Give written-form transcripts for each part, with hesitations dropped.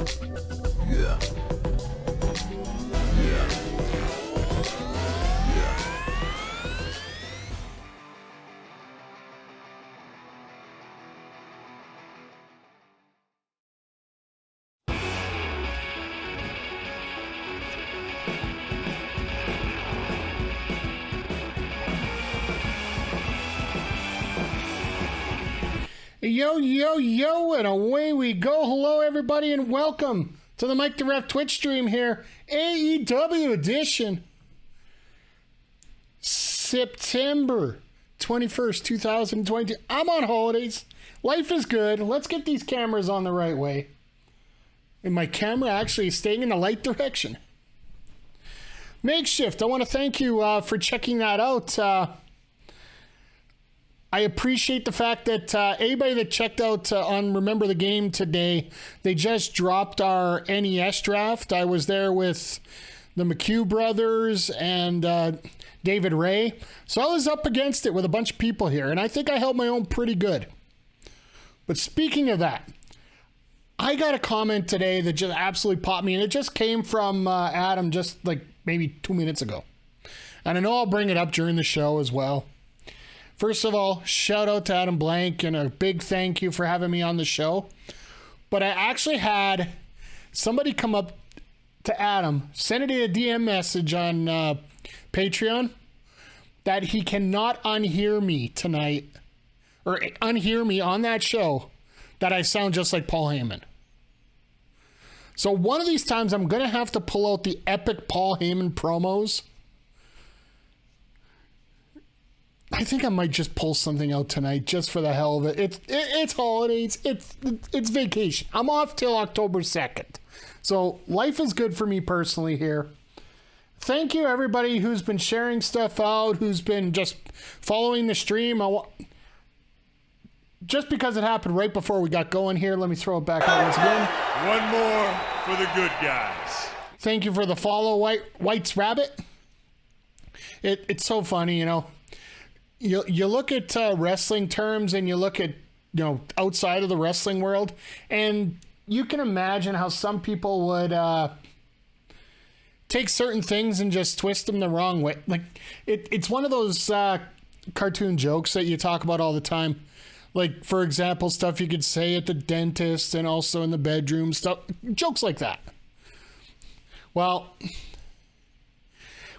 Yeah. Yeah. Yo, yo, yo, and away we go. Hello, everybody, and welcome to the Mike the Ref Twitch stream here. AEW edition. September 21st, 2020. I'm on holidays. Life is good. Let's get these cameras on the right way. And my camera actually is staying in the right direction. Makeshift, I want to thank you for checking that out. I appreciate the fact that anybody that checked out on Remember the Game today, they just dropped our NES draft. I was there with the McHugh brothers and David Ray. So I was up against it with a bunch of people here, and I think I held my own pretty good. But speaking of that, I got a comment today that just absolutely popped me, and it just came from Adam just like maybe 2 minutes ago. And I know I'll bring it up during the show as well. First of all, shout out to Adam Blank and a big thank you for having me on the show. But I actually had somebody come up to Adam, send it a DM message on Patreon that he cannot unhear me tonight, or unhear me on that show, that I sound just like Paul Heyman. So one of these times I'm going to have to pull out the epic Paul Heyman promos. I think I might just pull something out tonight just for the hell of it. It's holidays. It's vacation. I'm off till October 2nd. So life is good for me personally here. Thank you everybody who's been sharing stuff out, who's been just following the stream. Just because it happened right before we got going here, let me throw it back out once again. One more for the good guys. Thank you for the follow, White's Rabbit. It's so funny, you know. You look at wrestling terms and you look at, you know, outside of the wrestling world, and you can imagine how some people would take certain things and just twist them the wrong way. Like it's one of those cartoon jokes that you talk about all the time. Like, for example, stuff you could say at the dentist and also in the bedroom, stuff, jokes like that. Well,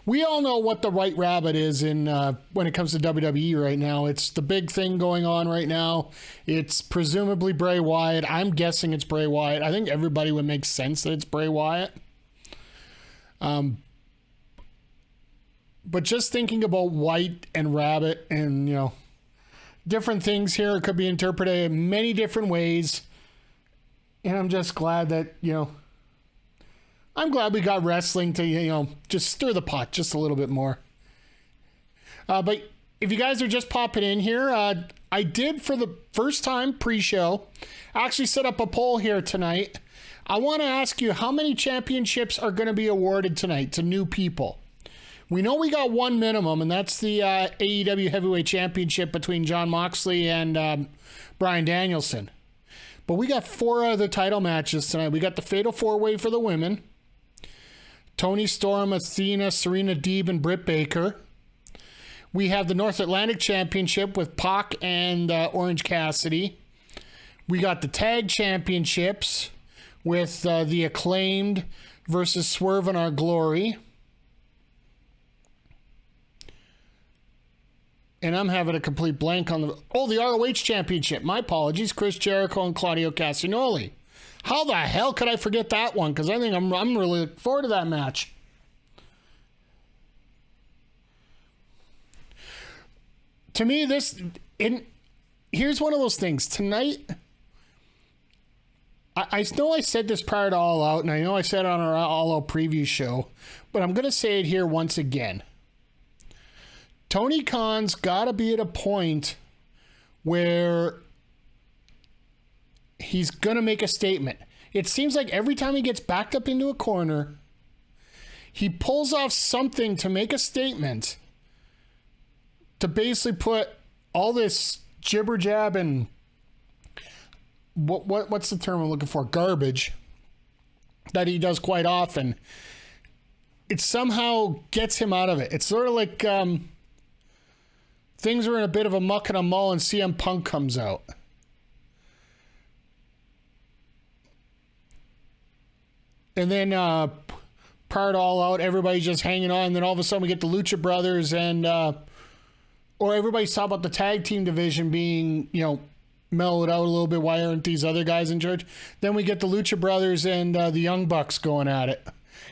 we all know what the White Rabbit is in when it comes to WWE right now. It's the big thing going on right now. It's presumably Bray Wyatt. I'm guessing it's Bray Wyatt. I think everybody would make sense that it's Bray Wyatt. But just thinking about White and Rabbit and, you know, different things here, it could be interpreted in many different ways. And I'm just glad that, you know, I'm glad we got wrestling to, you know, just stir the pot just a little bit more. But if you guys are just popping in here, I did for the first time pre-show actually set up a poll here tonight. I want to ask you how many championships are going to be awarded tonight to new people. We know we got one minimum, and that's the AEW Heavyweight Championship between Jon Moxley and Bryan Danielson. But we got 4 other title matches tonight. We got the Fatal 4-Way for the women. Toni Storm, Athena, Serena Deeb, and Britt Baker. We have the North Atlantic Championship with Pac and Orange Cassidy. We got the Tag Championships with the Acclaimed versus Swerve and Our Glory. And I'm having a complete blank on the ROH Championship. My apologies. Chris Jericho and Claudio Castagnoli. How the hell could I forget that one? Because I think I'm really looking forward to that match. To me, here's one of those things. Tonight, I know I said this prior to All Out, and I know I said it on our All Out preview show, but I'm going to say it here once again. Tony Khan's got to be at a point where he's going to make a statement. It seems like every time he gets backed up into a corner, he pulls off something to make a statement to basically put all this jibber jab and what's the term I'm looking for? Garbage that he does quite often. It somehow gets him out of it. It's sort of like things are in a bit of a muck and a mull, and CM Punk comes out. And then part all out, everybody's just hanging on. And then all of a sudden we get the Lucha Brothers and or everybody's talking about the tag team division being, mellowed out a little bit. Why aren't these other guys in charge? Then we get the Lucha Brothers and the Young Bucks going at it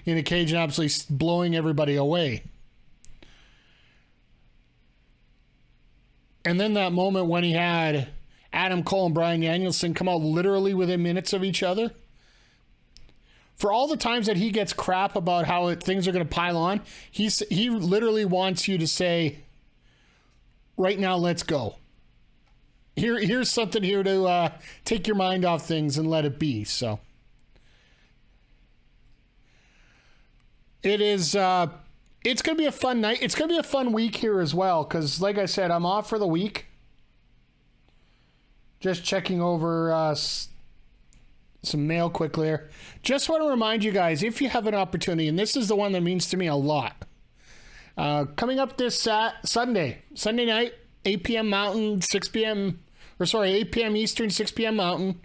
in a cage and absolutely blowing everybody away. And then that moment when he had Adam Cole and Bryan Danielson come out literally within minutes of each other. For all the times that he gets crap about how things are going to pile on, he literally wants you to say, right now, let's go. Here's something here to take your mind off things and let it be. So it is. It's going to be a fun night. It's going to be a fun week here as well because, like I said, I'm off for the week. Just checking over some mail quickly there. Just want to remind you guys, if you have an opportunity, and this is the one that means to me a lot, coming up this Sunday night, 8 p.m. Mountain, 8 p.m. Eastern, 6 p.m. Mountain,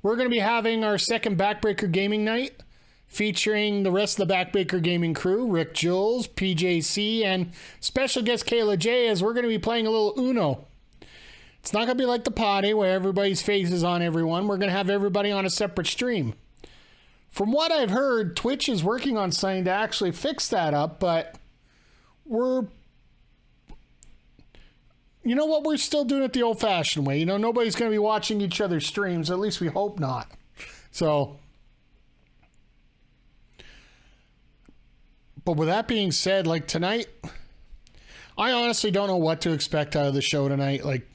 we're going to be having our second Backbreaker Gaming Night, featuring the rest of the Backbreaker Gaming crew, Rick Jules, PJC, and special guest Kayla J, as we're going to be playing a little Uno. It's not going to be like the party where everybody's face is on everyone. We're going to have everybody on a separate stream. From what I've heard, Twitch is working on something to actually fix that up, but we're still doing it the old-fashioned way. Nobody's going to be watching each other's streams. At least we hope not. So, but with that being said, like tonight, I honestly don't know what to expect out of the show tonight. Like,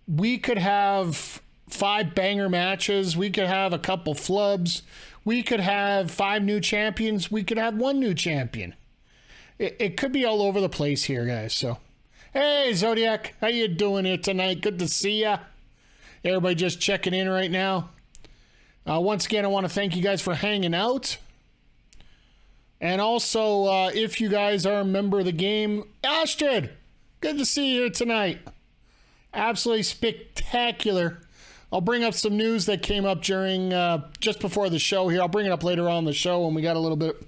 we could have 5 banger matches. We could have a couple flubs. We could have 5 new champions. We could have 1 new champion. It could be all over the place here, guys. So, hey, Zodiac, how you doing here tonight? Good to see ya. Everybody just checking in right now. Once again, I want to thank you guys for hanging out. And also, if you guys are a member of the game, Astrid, good to see you here tonight. Absolutely spectacular. I'll bring up some news that came up during just before the show here. I'll bring it up later on the show when we got a little bit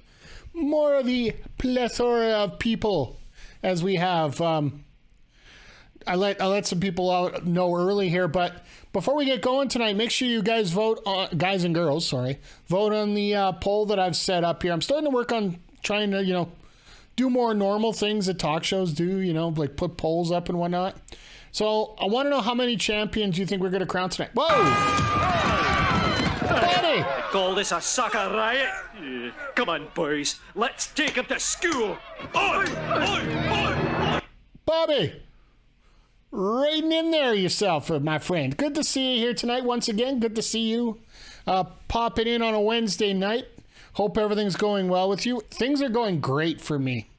more of the plethora of people as we have. I let some people out know early here, but before we get going tonight, make sure you guys vote on, guys and girls, vote on the poll that I've set up here. I'm starting to work on trying to do more normal things that talk shows do, like put polls up and whatnot. So I want to know how many champions you think we're going to crown tonight. Whoa! Buddy! Call this a soccer riot? Come on, boys. Let's take him to school. Oi! Oi! Oi! Bobby! Right in there yourself, my friend. Good to see you here tonight once again. Good to see you popping in on a Wednesday night. Hope everything's going well with you. Things are going great for me.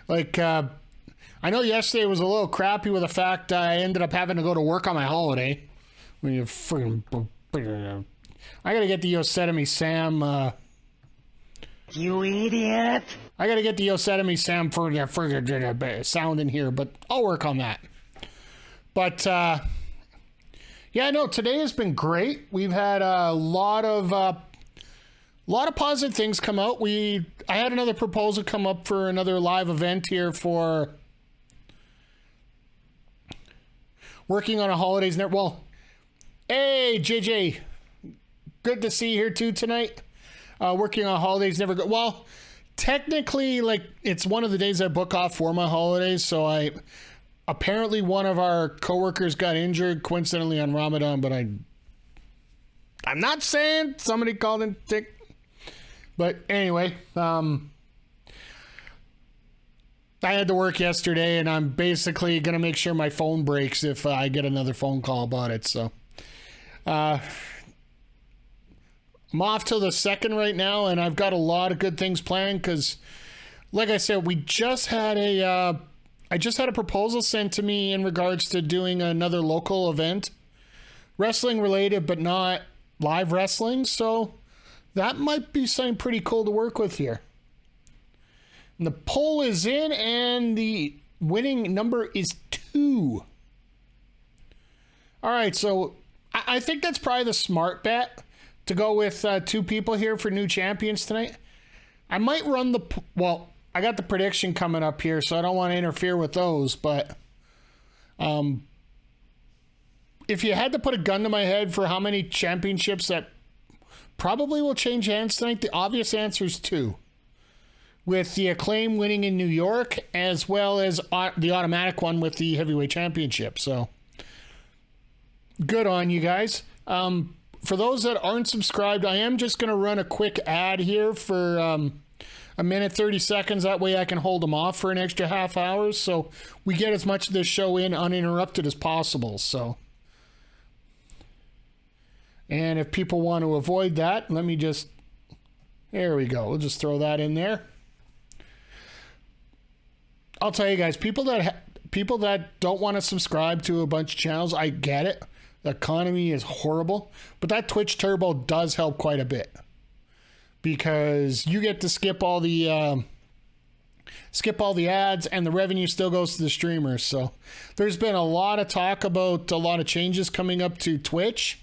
Like, I know yesterday was a little crappy with the fact I ended up having to go to work on my holiday. When you freaking, I gotta get the Yosemite Sam. You idiot! I gotta get the Yosemite Sam for the sound in here, but I'll work on that. But yeah, no, today has been great. We've had a lot of positive things come out. I had another proposal come up for another live event here for working on a holidays network. Well, hey, JJ, good to see you here too tonight. Working on holidays never go well. Technically, like, it's one of the days I book off for my holidays, so apparently one of our coworkers got injured coincidentally on Ramadan, but I'm not saying somebody called in sick. But anyway, I had to work yesterday, and I'm basically going to make sure my phone breaks if I get another phone call about it. So I'm off till the 2nd right now, and I've got a lot of good things planned because, like I said, I just had a proposal sent to me in regards to doing another local event, wrestling related, but not live wrestling. So That might be something pretty cool to work with here. And the poll is in, and the winning number is 2. All right, so I think that's probably the smart bet to go with 2 people here for new champions tonight. I might run I got the prediction coming up here, so I don't want to interfere with those, but if you had to put a gun to my head for how many championships that probably will change hands tonight, the obvious answer is 2. With the Acclaim winning in New York, as well as the automatic one with the Heavyweight Championship. So, good on you guys. For those that aren't subscribed, I am just going to run a quick ad here for a minute, 30 seconds. That way I can hold them off for an extra half hour. So, we get as much of this show in uninterrupted as possible. So, and if people want to avoid that, let me just, there we go. We'll just throw that in there. I'll tell you guys, people that don't want to subscribe to a bunch of channels, I get it. The economy is horrible, but that Twitch Turbo does help quite a bit because you get to skip all the ads, and the revenue still goes to the streamers. So there's been a lot of talk about a lot of changes coming up to Twitch.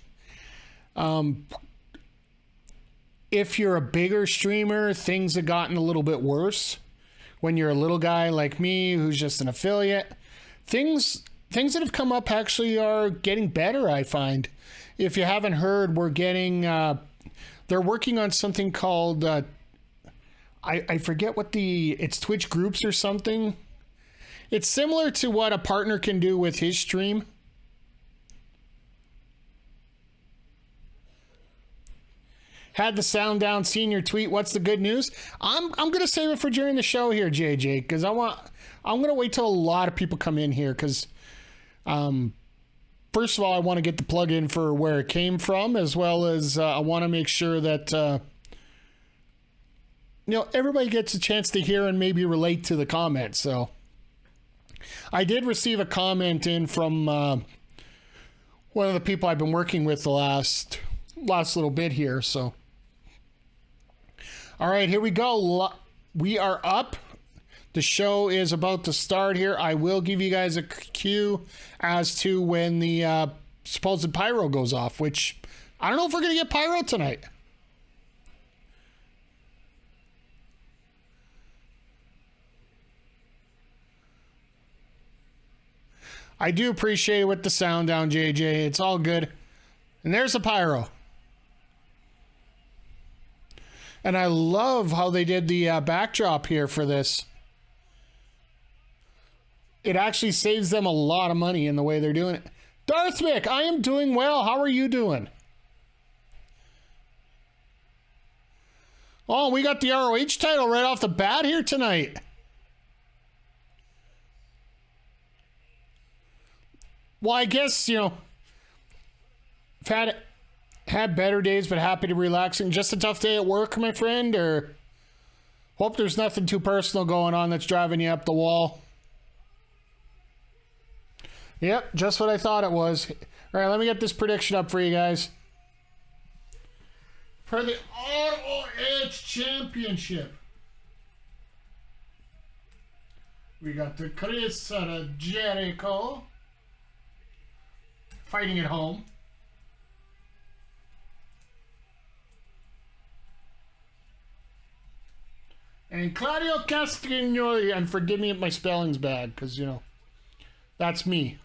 If you're a bigger streamer, things have gotten a little bit worse. When you're a little guy like me who's just an affiliate, things that have come up actually are getting better, I find. If you haven't heard, we're getting they're working on something called I forget what it's Twitch groups or something. It's similar to what a partner can do with his stream. Had the sound down, seen your tweet. What's the good news? I'm gonna save it for during the show here, JJ, because I'm gonna wait till a lot of people come in here. Because first of all, I want to get the plug in for where it came from, as well as I want to make sure that everybody gets a chance to hear and maybe relate to the comments. So I did receive a comment in from one of the people I've been working with the last little bit here. So. All right, here we go. We are up. The show is about to start here. I will give you guys a cue as to when the supposed pyro goes off, which I don't know if we're going to get pyro tonight. I do appreciate it with the sound down, JJ. It's all good. And there's the pyro. And I love how they did the backdrop here for this. It actually saves them a lot of money in the way they're doing it. Darthmic, I am doing well. How are you doing? Oh, we got the ROH title right off the bat here tonight. Well, I guess, I've had better days, but happy to relaxing. Just a tough day at work, my friend, or hope there's nothing too personal going on that's driving you up the wall. Yep, just what I thought it was. All right, let me get this prediction up for you guys. For the ROH Championship, we got the Chris Jericho fighting at home. And Claudio Castagnoli, and forgive me if my spelling's bad, because, that's me.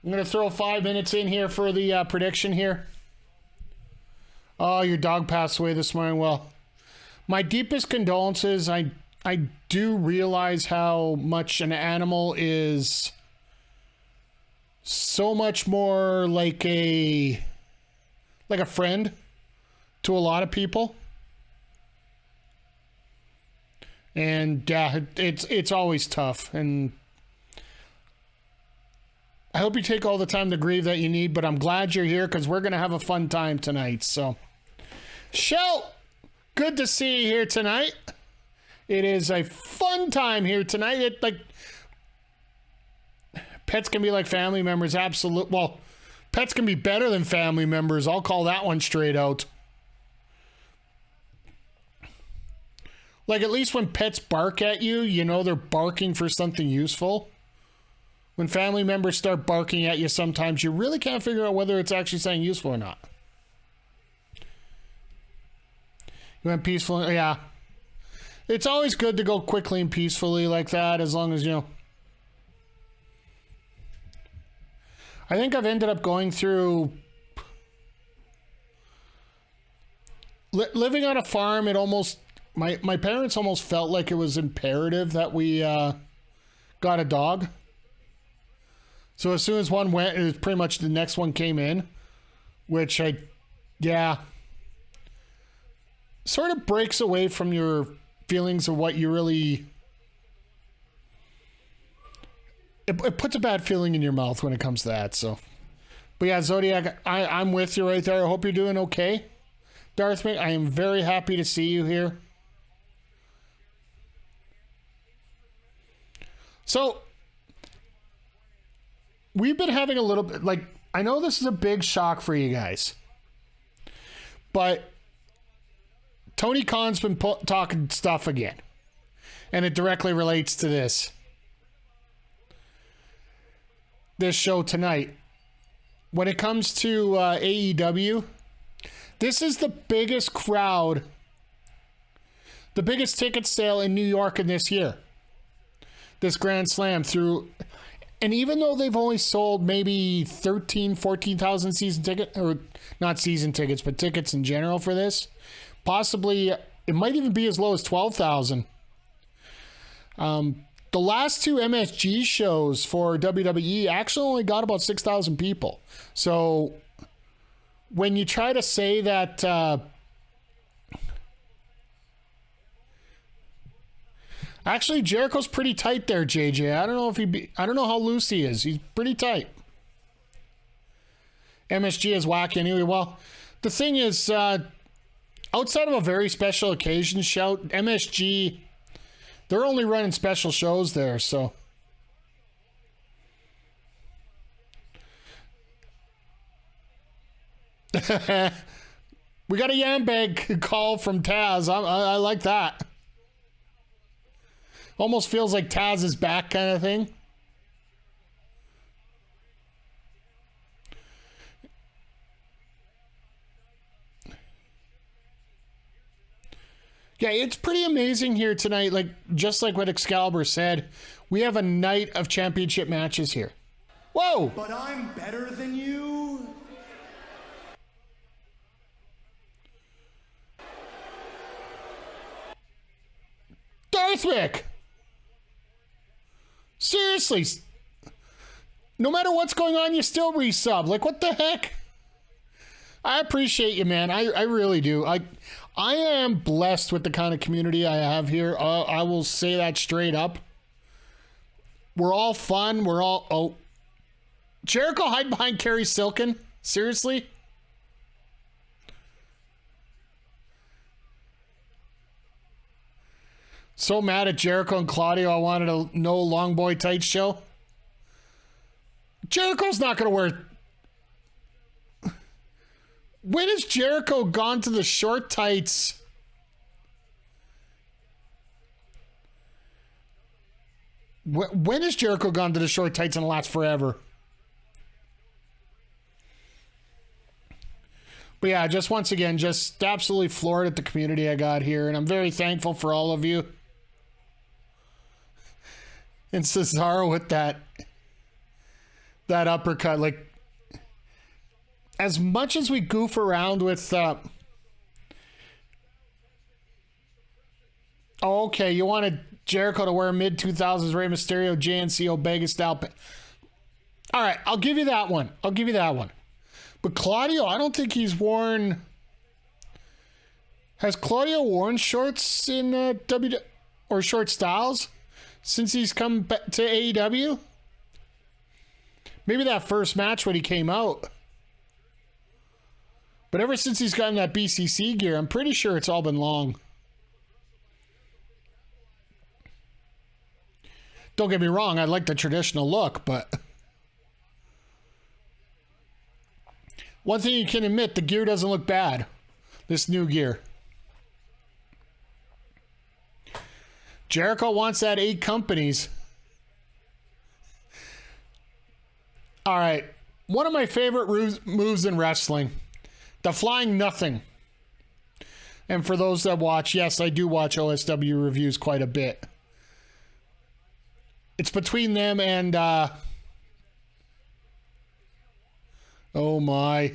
I'm going to throw 5 minutes in here for the prediction here. Oh, your dog passed away this morning. Well, my deepest condolences. I do realize how much an animal is so much more like a friend to a lot of people. And yeah, it's always tough, and I hope you take all the time to grieve that you need, but I'm glad you're here because we're going to have a fun time tonight. So, Shell, good to see you here tonight. It is a fun time here tonight. Pets can be like family members, absolute. Well, pets can be better than family members. I'll call that one straight out. Like, at least when pets bark at you, you know they're barking for something useful. When family members start barking at you, sometimes you really can't figure out whether it's actually something useful or not. You went peaceful? Yeah. It's always good to go quickly and peacefully like that, as long as, you know. I think I've ended up going through... living on a farm, it almost... My parents almost felt like it was imperative that we got a dog. So as soon as one went, it was pretty much the next one came in. Which yeah. Sort of breaks away from your feelings of what you really... It puts a bad feeling in your mouth when it comes to that, so... But yeah, Zodiac, I'm with you right there. I hope you're doing okay. Darth Vader, I am very happy to see you here. So, we've been having a little bit, like, I know this is a big shock for you guys, but Tony Khan's been talking stuff again, and it directly relates to this show tonight. When it comes to AEW, this is the biggest crowd, the biggest ticket sale in New York in this year. This Grand Slam through, and even though they've only sold maybe 14,000 season tickets, or not season tickets, but tickets in general for this, possibly it might even be as low as 12,000. The last two MSG shows for WWE actually only got about 6,000 people. So when you try to say that actually, Jericho's pretty tight there, JJ. I don't know I don't know how loose he is. He's pretty tight. MSG is wacky anyway. Well, the thing is, outside of a very special occasion shout, MSG, they're only running special shows there, so. We got a Yambag call from Taz. I like that. Almost feels like Taz is back kind of thing. Yeah, it's pretty amazing here tonight. Like, just like what Excalibur said, we have a night of championship matches here. Whoa! But I'm better than you? Darthwick! Seriously, no matter what's going on, you still resub. Like, what the heck? I appreciate you, man. I really do. I am blessed with the kind of community I have here. I will say that straight up. We're all fun. We're all... Oh. Jericho hide behind Kerry Silken? Seriously? So mad at Jericho and Claudio. I wanted a no long boy tights show. Jericho's not going to wear... When has Jericho gone to the short tights? When has Jericho gone to the short tights and lasts forever? But yeah, just once again, just absolutely floored at the community I got here. And I'm very thankful for all of you. And Cesaro with that uppercut, like, as much as we goof around with okay, you wanted Jericho to wear mid-2000s Rey Mysterio JNC Omega style. All right, I'll give you that one. But Claudio, I don't think he's worn... Has Claudio worn shorts in or short styles since he's come back to AEW? Maybe that first match when he came out. But ever since he's gotten that BCC gear, I'm pretty sure it's all been long. Don't get me wrong, I like the traditional look, but... One thing you can admit, the gear doesn't look bad. This new gear. Jericho wants that 8 companies. All right. One of my favorite moves in wrestling, the flying nothing. And for those that watch, yes, I do watch OSW reviews quite a bit. It's between them and, oh my.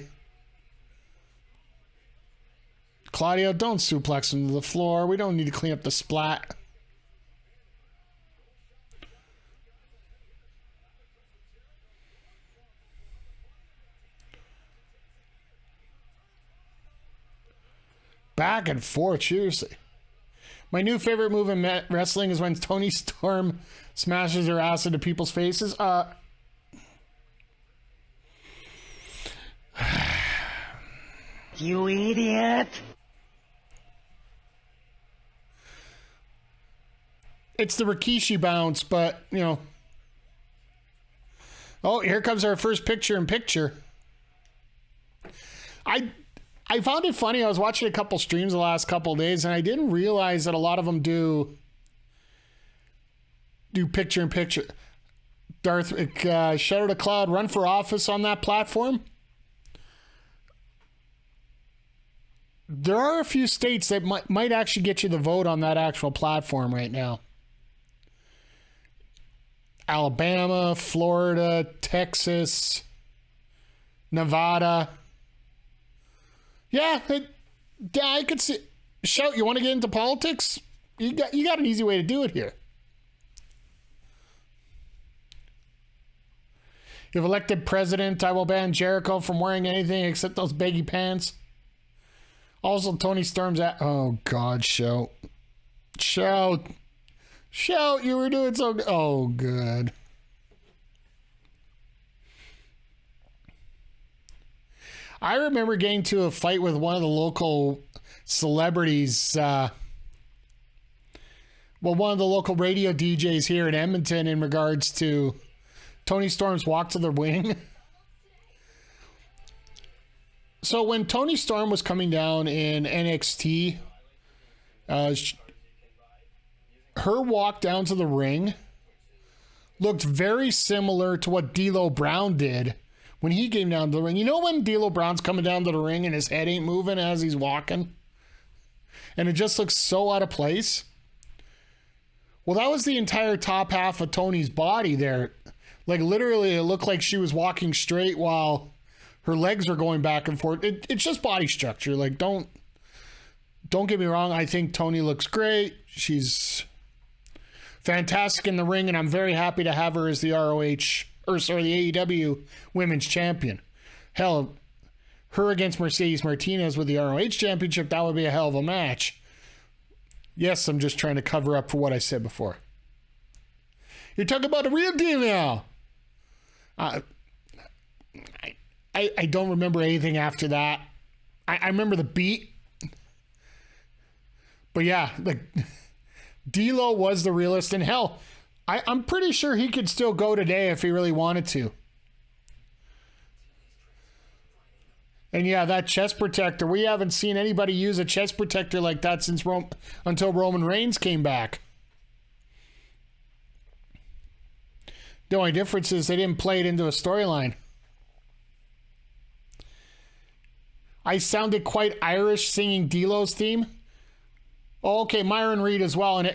Claudio, don't suplex him to the floor. We don't need to clean up the splat. Back and forth, seriously. My new favorite move in wrestling is when Toni Storm smashes her ass into people's faces. You idiot! It's the Rikishi bounce, but, you know. Oh, here comes our first picture-in-picture. I found it funny. I was watching a couple streams the last couple of days, and I didn't realize that a lot of them do picture-in-picture. Darth, Shadow to Cloud, run for office on that platform. There are a few states that might actually get you the vote on that actual platform right now. Alabama, Florida, Texas, Nevada. Yeah, I could see. Shout, you want to get into politics? You got an easy way to do it here. If elected president, I will ban Jericho from wearing anything except those baggy pants. Also, Toni Storm's at. Oh God, Shout, you were doing so good. Oh, good. I remember getting to a fight with one of the local celebrities. One of the local radio DJs here in Edmonton in regards to Toni Storm's walk to the ring. So when Toni Storm was coming down in NXT, her walk down to the ring looked very similar to what D'Lo Brown did when he came down to the ring. You know when D'Lo Brown's coming down to the ring and his head ain't moving as he's walking? And it just looks so out of place? Well, that was the entire top half of Toni's body there. Like, literally, it looked like she was walking straight while her legs were going back and forth. It's just body structure. Like, don't get me wrong. I think Toni looks great. She's fantastic in the ring, and I'm very happy to have her as the the AEW Women's Champion. Hell, her against Mercedes Martinez with the ROH Championship, that would be a hell of a match. Yes, I'm just trying to cover up for what I said before. You're talking about a real deal now. I don't remember anything after that. I remember the beat. But yeah, like D'Lo was the realist. And hell, I'm pretty sure he could still go today if he really wanted to. And yeah, that chest protector. We haven't seen anybody use a chest protector like that since until Roman Reigns came back. The only difference is they didn't play it into a storyline. I sounded quite Irish singing D'Lo's theme. Oh, okay, Myron Reed as well in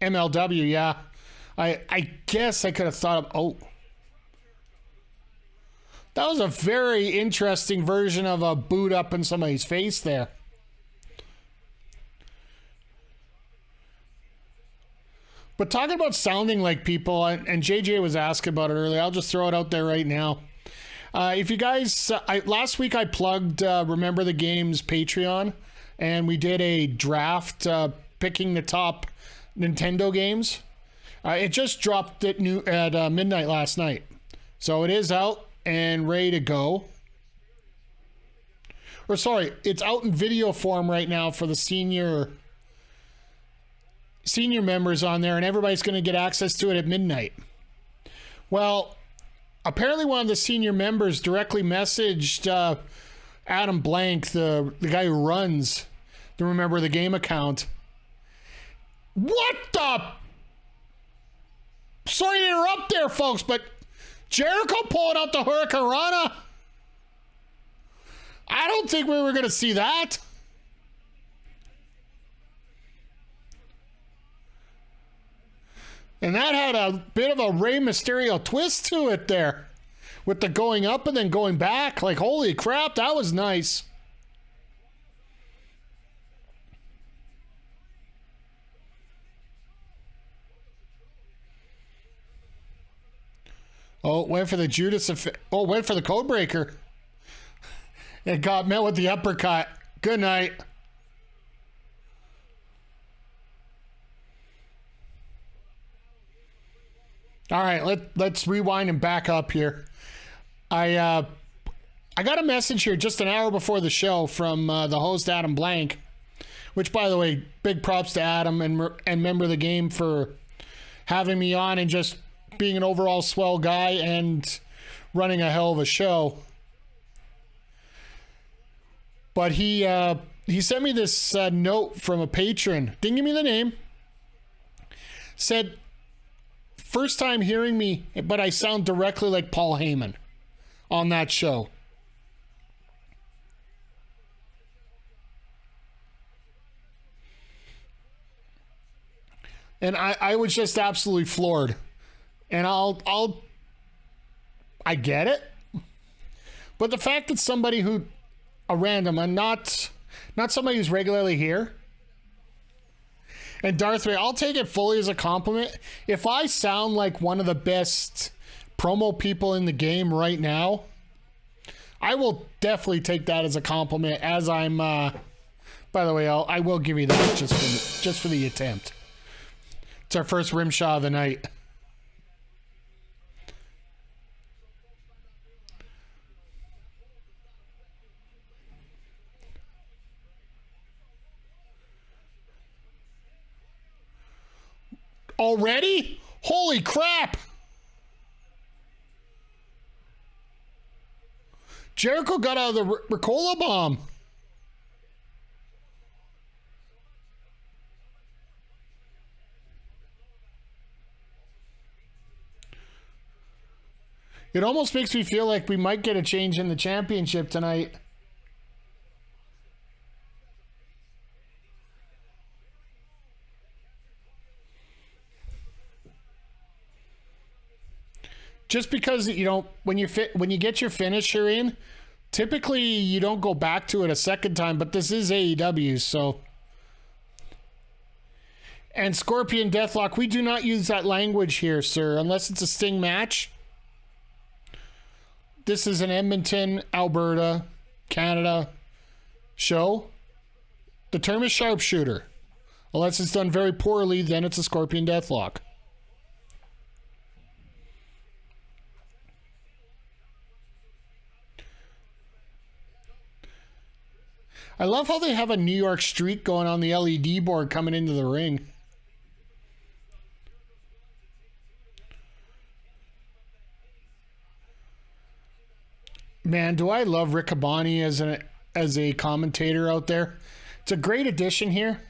MLW, yeah. I guess I could have thought of... Oh. That was a very interesting version of a boot up in somebody's face there. But talking about sounding like people, and JJ was asking about it earlier, I'll just throw it out there right now. If you guys... last week I plugged Remember the Game's Patreon, and we did a draft picking the top Nintendo games. It just dropped at midnight last night. So it is out and ready to go. Or sorry, it's out in video form right now for the senior members on there, and everybody's going to get access to it at midnight. Well, apparently one of the senior members directly messaged Adam Blank, the guy who runs the Remember the Game account. What the sorry to interrupt there, folks, but Jericho pulling out the Hurricane Rana. I don't think we were going to see that. And that had a bit of a Rey Mysterio twist to it there. With the going up and then going back. Like, holy crap, that was nice. Oh, went for the went for the code breaker. It got met with the uppercut. Good night. All right, let's rewind and back up here. I got a message here just an hour before the show from the host Adam Blank, which, by the way, big props to Adam and member of the game for having me on and just being an overall swell guy and running a hell of a show. But he sent me this note from a patron. Didn't give me the name. Said, first time hearing me, but I sound directly like Paul Heyman on that show. And I was just absolutely floored. And I get it. But the fact that somebody who, a random, and not somebody who's regularly here, and Darth Vader, I'll take it fully as a compliment. If I sound like one of the best promo people in the game right now, I will definitely take that as a compliment. As I'm, by the way, I will give you that just for the attempt. It's our first rim shot of the night. Already? Holy crap! Jericho got out of the Ricola bomb. It almost makes me feel like we might get a change in the championship tonight. Just because, you know, when you get your finisher in, typically you don't go back to it a second time, but this is AEW, so. And Scorpion Deathlock, we do not use that language here, sir, unless it's a Sting match. This is an Edmonton, Alberta, Canada show. The term is sharpshooter. Unless it's done very poorly, then it's a Scorpion Deathlock. I love how they have a New York streak going on the LED board coming into the ring. Man, do I love Rick Cabani as a commentator out there. It's a great addition here.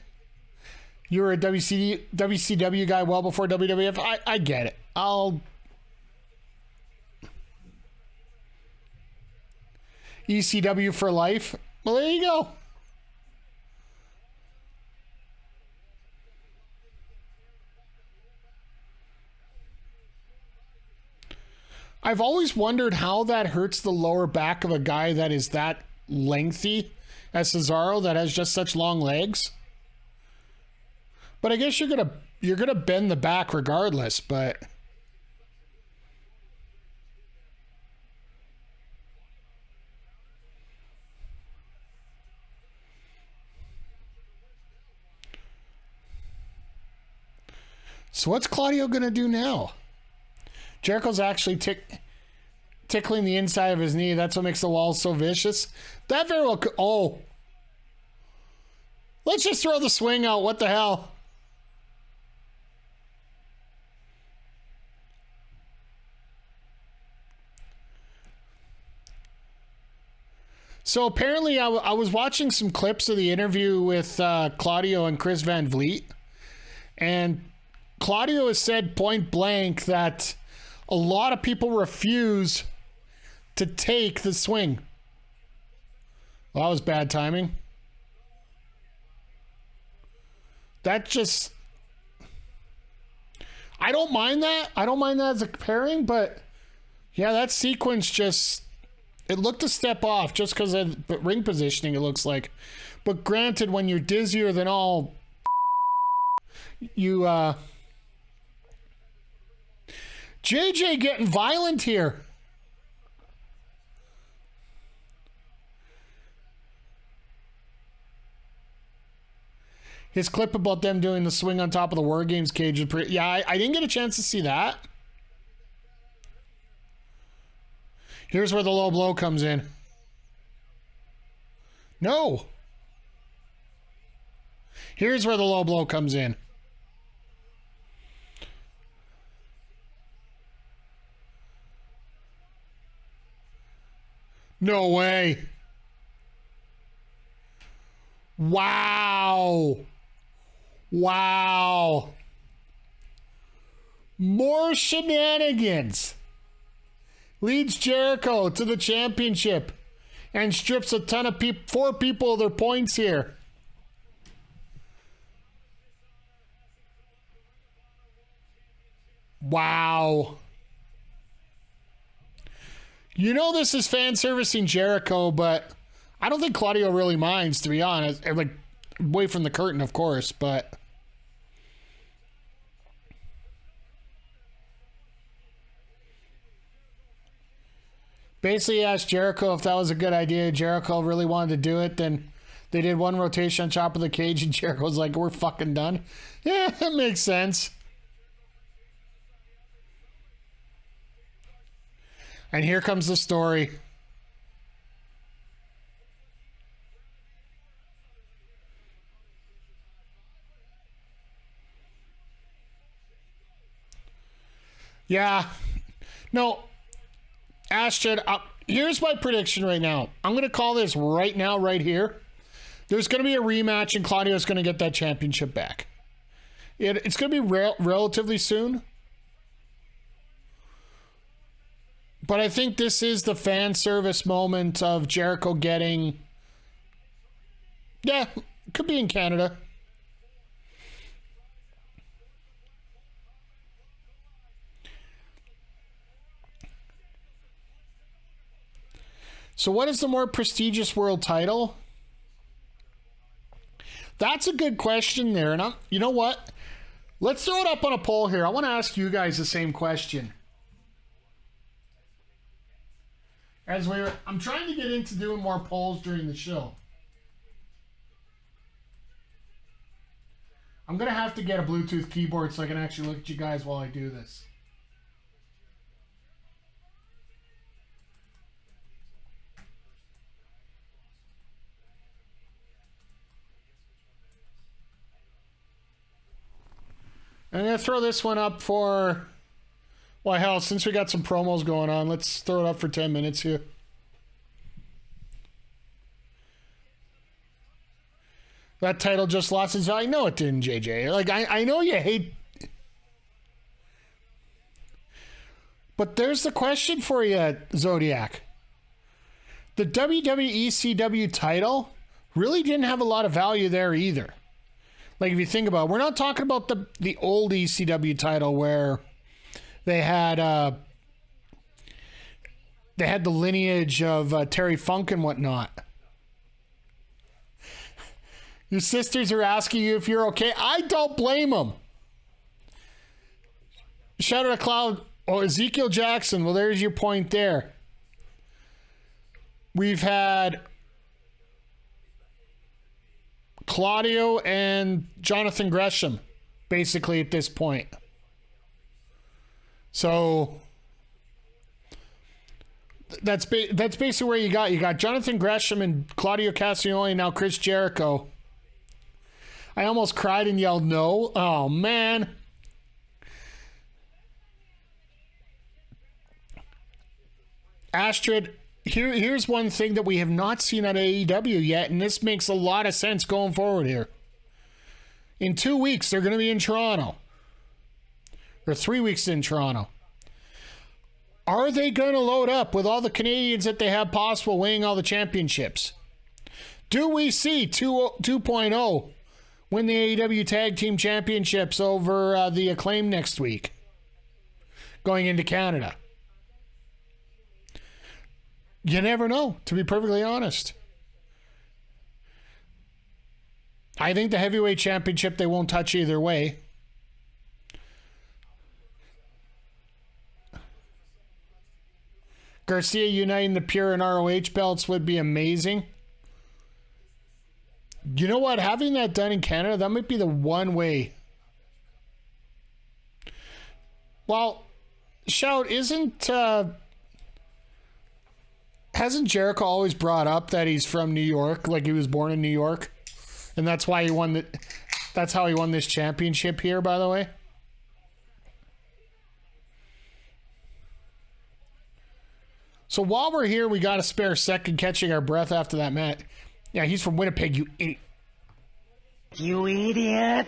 You were a WCW guy well before WWF. I get it. ECW for life. Well, there you go. I've always wondered how that hurts the lower back of a guy that is that lengthy as Cesaro, that has just such long legs. But I guess you're gonna bend the back regardless, but so what's Claudio gonna do now? Jericho's actually tickling the inside of his knee. That's what makes the wall so vicious. That very well could... Oh. Let's just throw the swing out. What the hell? So apparently I was watching some clips of the interview with Claudio and Chris Van Vliet. And Claudio has said point blank that a lot of people refuse to take the swing. Well, that was bad timing. That just... I don't mind that. I don't mind that as a pairing, but yeah, that sequence just... It looked a step off just because of ring positioning, it looks like. But granted, when you're dizzier than all... You, JJ getting violent here. His clip about them doing the swing on top of the War Games cage is pretty... Yeah, I didn't get a chance to see that. Here's where the low blow comes in. No. Here's where the low blow comes in. No way. Wow. Wow. More shenanigans. Leads Jericho to the championship and strips a ton of people, 4 people of their points here. Wow. You know this is fan servicing Jericho, but I don't think Claudio really minds, to be honest. Like, away from the curtain, of course, but... Basically asked Jericho if that was a good idea. Jericho really wanted to do it. Then they did one rotation on top of the cage, and Jericho's like, we're fucking done. Yeah, that makes sense. And here comes the story. Yeah. No. Ashton, here's my prediction right now. I'm going to call this right now, right here. There's going to be a rematch, and Claudio's going to get that championship back. It's going to be relatively soon. But I think this is the fan service moment of Jericho getting... Yeah, could be in Canada. So what is the more prestigious world title? That's a good question there. And you know what? Let's throw it up on a poll here. I want to ask you guys the same question. I'm trying to get into doing more polls during the show. I'm going to have to get a Bluetooth keyboard so I can actually look at you guys while I do this. I'm going to throw this one up for... Well, hell, since we got some promos going on, let's throw it up for 10 minutes here. That title just lost its value. No, it didn't, JJ. Like, I know you hate... But there's the question for you, Zodiac. The WWE CW title really didn't have a lot of value there either. Like, if you think about it, we're not talking about the old ECW title where... They had the lineage of Terry Funk and whatnot. Your sisters are asking you if you're okay. I don't blame them. Shout out to Cloud or Ezekiel Jackson. Well, there's your point there. We've had Claudio and Jonathan Gresham, basically at this point. So that's basically where you got Jonathan Gresham and Claudio Castagnoli, and now Chris Jericho. I almost cried and yelled no. Oh man. Astrid, here's one thing that we have not seen at AEW yet, and this makes a lot of sense going forward here. In 2 weeks, they're going to be in Toronto. or 3 weeks in Toronto. Are they going to load up with all the Canadians that they have possible winning all the championships? Do we see 2.0 win the AEW Tag Team Championships over the Acclaim next week, going into Canada? You never know, to be perfectly honest. I think the heavyweight championship they won't touch either way. Garcia uniting the Pure and ROH belts would be amazing. You know what? Having that done in Canada, that might be the one way. Well, Shout, hasn't Jericho always brought up that he's from New York, like he was born in New York? And that's why that's how he won this championship here, by the way. So while we're here, we got a spare second catching our breath after that match. Yeah, he's from Winnipeg, you idiot. You idiot.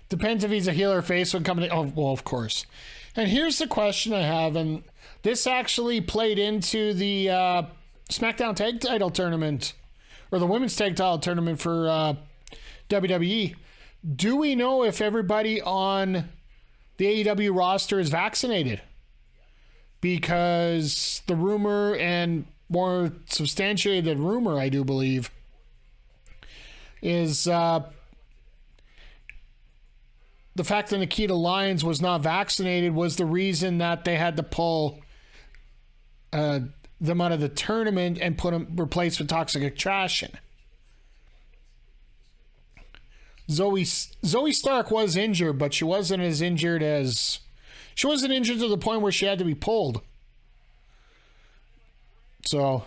Depends if he's a heel or face when coming to... Oh, well, of course. And here's the question I have, and this actually played into the SmackDown Tag Title Tournament, or the Women's Tag Title Tournament for WWE. Do we know if everybody on the AEW roster is vaccinated? Because the rumor, and more substantiated rumor, I do believe, is the fact that Nikita Lyons was not vaccinated was the reason that they had to pull them out of the tournament and replace with Toxic Attraction. Zoe Stark was injured, but she wasn't injured to the point where she had to be pulled. So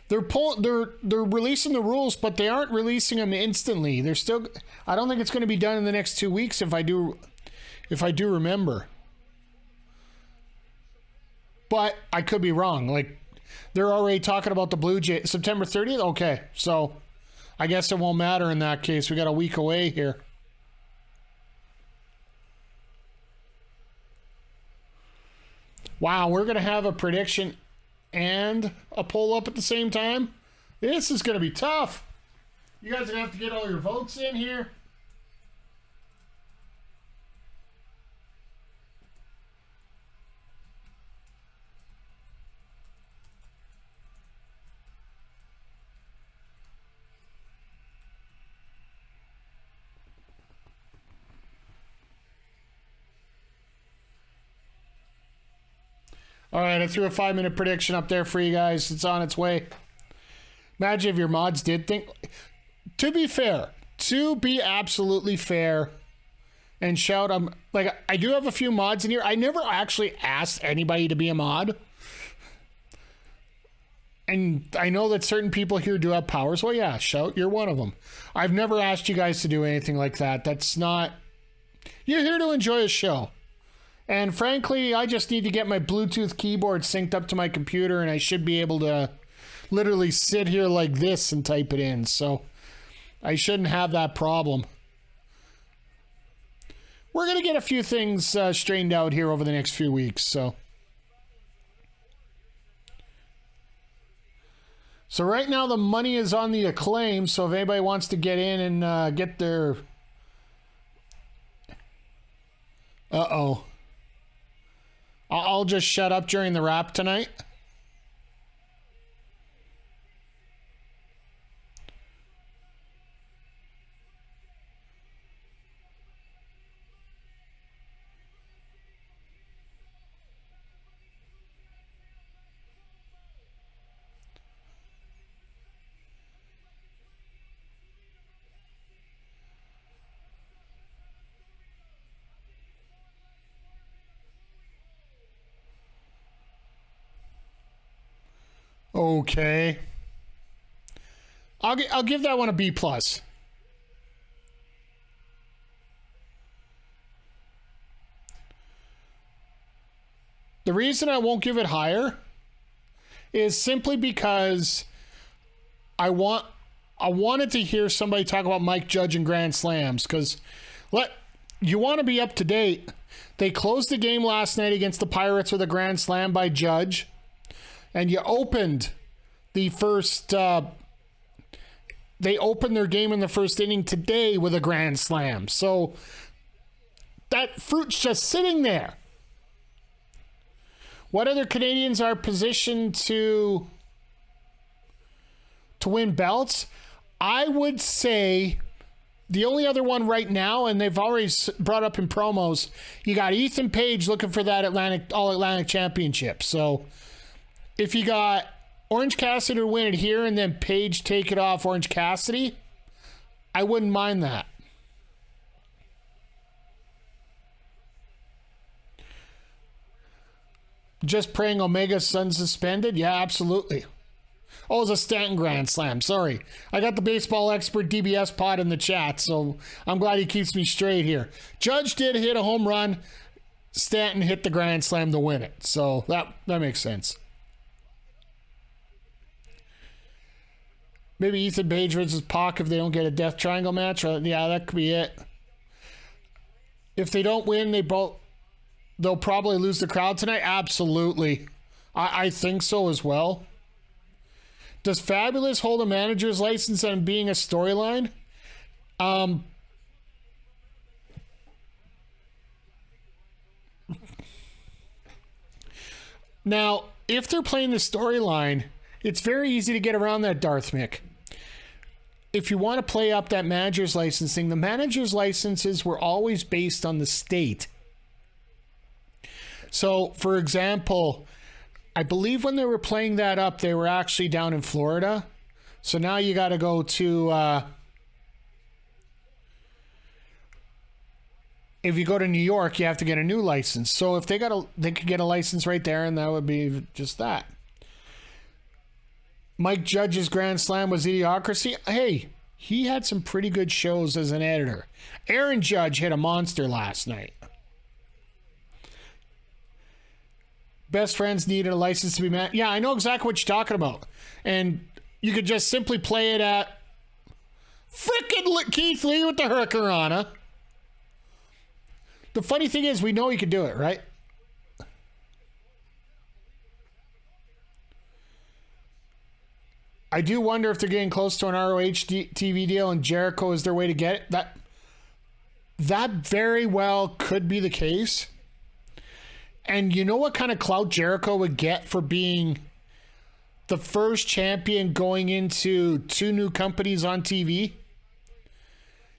they're releasing the rules, but they aren't releasing them instantly. I don't think it's going to be done in the next 2 weeks if I do remember. But I could be wrong. Like, they're already talking about the Blue Jays September 30th. Okay, so I guess it won't matter in that case. We got a week away here. Wow, we're going to have a prediction and a poll up at the same time? This is going to be tough. You guys are going to have to get all your votes in here. All right, I threw a 5-minute prediction up there for you guys. It's on its way. Imagine if your mods did think... To be absolutely fair, and Shout, I do have a few mods in here. I never actually asked anybody to be a mod. And I know that certain people here do have powers. Well, yeah, Shout, you're one of them. I've never asked you guys to do anything like that. That's not... You're here to enjoy a show. And frankly, I just need to get my Bluetooth keyboard synced up to my computer, and I should be able to literally sit here like this and type it in. So I shouldn't have that problem. We're going to get a few things straightened out here over the next few weeks. So right now the money is on the Acclaim. So if anybody wants to get in and get their... Uh-oh. I'll just shut up during the rap tonight. Okay. I'll give that one a B+. The reason I won't give it higher is simply because I want I wanted to hear somebody talk about Mike Judge and Grand Slams, because you want to be up to date. They closed the game last night against the Pirates with a Grand Slam by Judge, and you opened the first... they opened their game in the first inning today with a Grand Slam. So that fruit's just sitting there. What other Canadians are positioned to win belts? I would say the only other one right now, and they've already brought up in promos, you got Ethan Page looking for that All-Atlantic Championship. So if you got Orange Cassidy to win it here and then Page take it off Orange Cassidy, I wouldn't mind that. Just praying Omega's son suspended? Yeah, absolutely. Oh, it's a Stanton Grand Slam. Sorry. I got the baseball expert DBS pod in the chat, so I'm glad he keeps me straight here. Judge did hit a home run. Stanton hit the Grand Slam to win it. So that makes sense. Maybe Ethan Page versus Pac if they don't get a Death Triangle match. Yeah, that could be it. If they don't win, they'll probably lose the crowd tonight. Absolutely. I think so as well. Does Fabulous hold a manager's license on being a storyline? Now, if they're playing the storyline, it's very easy to get around that, Darth Mick. If you want to play up that manager's licensing, the manager's licenses were always based on the state. So, for example, I believe when they were playing that up, they were actually down in Florida. So now you got to go to... if you go to New York, you have to get a new license. So if they could get a license right there, and that would be just that. Mike Judge's Grand Slam was Idiocracy. Hey, he had some pretty good shows as an editor. Aaron Judge hit a monster last night. Best friends needed a license to be met. Yeah, I know exactly what you're talking about. And you could just simply play it at frickin' Keith Lee with the Hurricanrana. The funny thing is, we know he could do it, right? I do wonder if they're getting close to an ROH TV deal and Jericho is their way to get it. That very well could be the case. And you know what kind of clout Jericho would get for being the first champion going into 2 new companies on TV?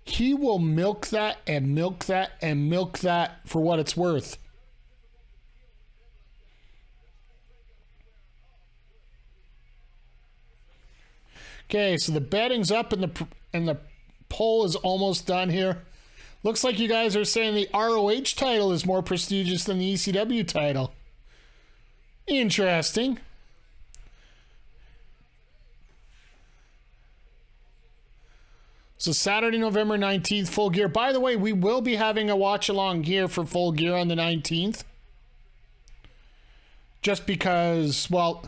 He will milk that and milk that and milk that for what it's worth. Okay, so the betting's up and the poll is almost done here. Looks like you guys are saying the ROH title is more prestigious than the ECW title. Interesting. So Saturday, November 19th, Full Gear. By the way, we will be having a watch along here for Full Gear on the 19th. Just because, well,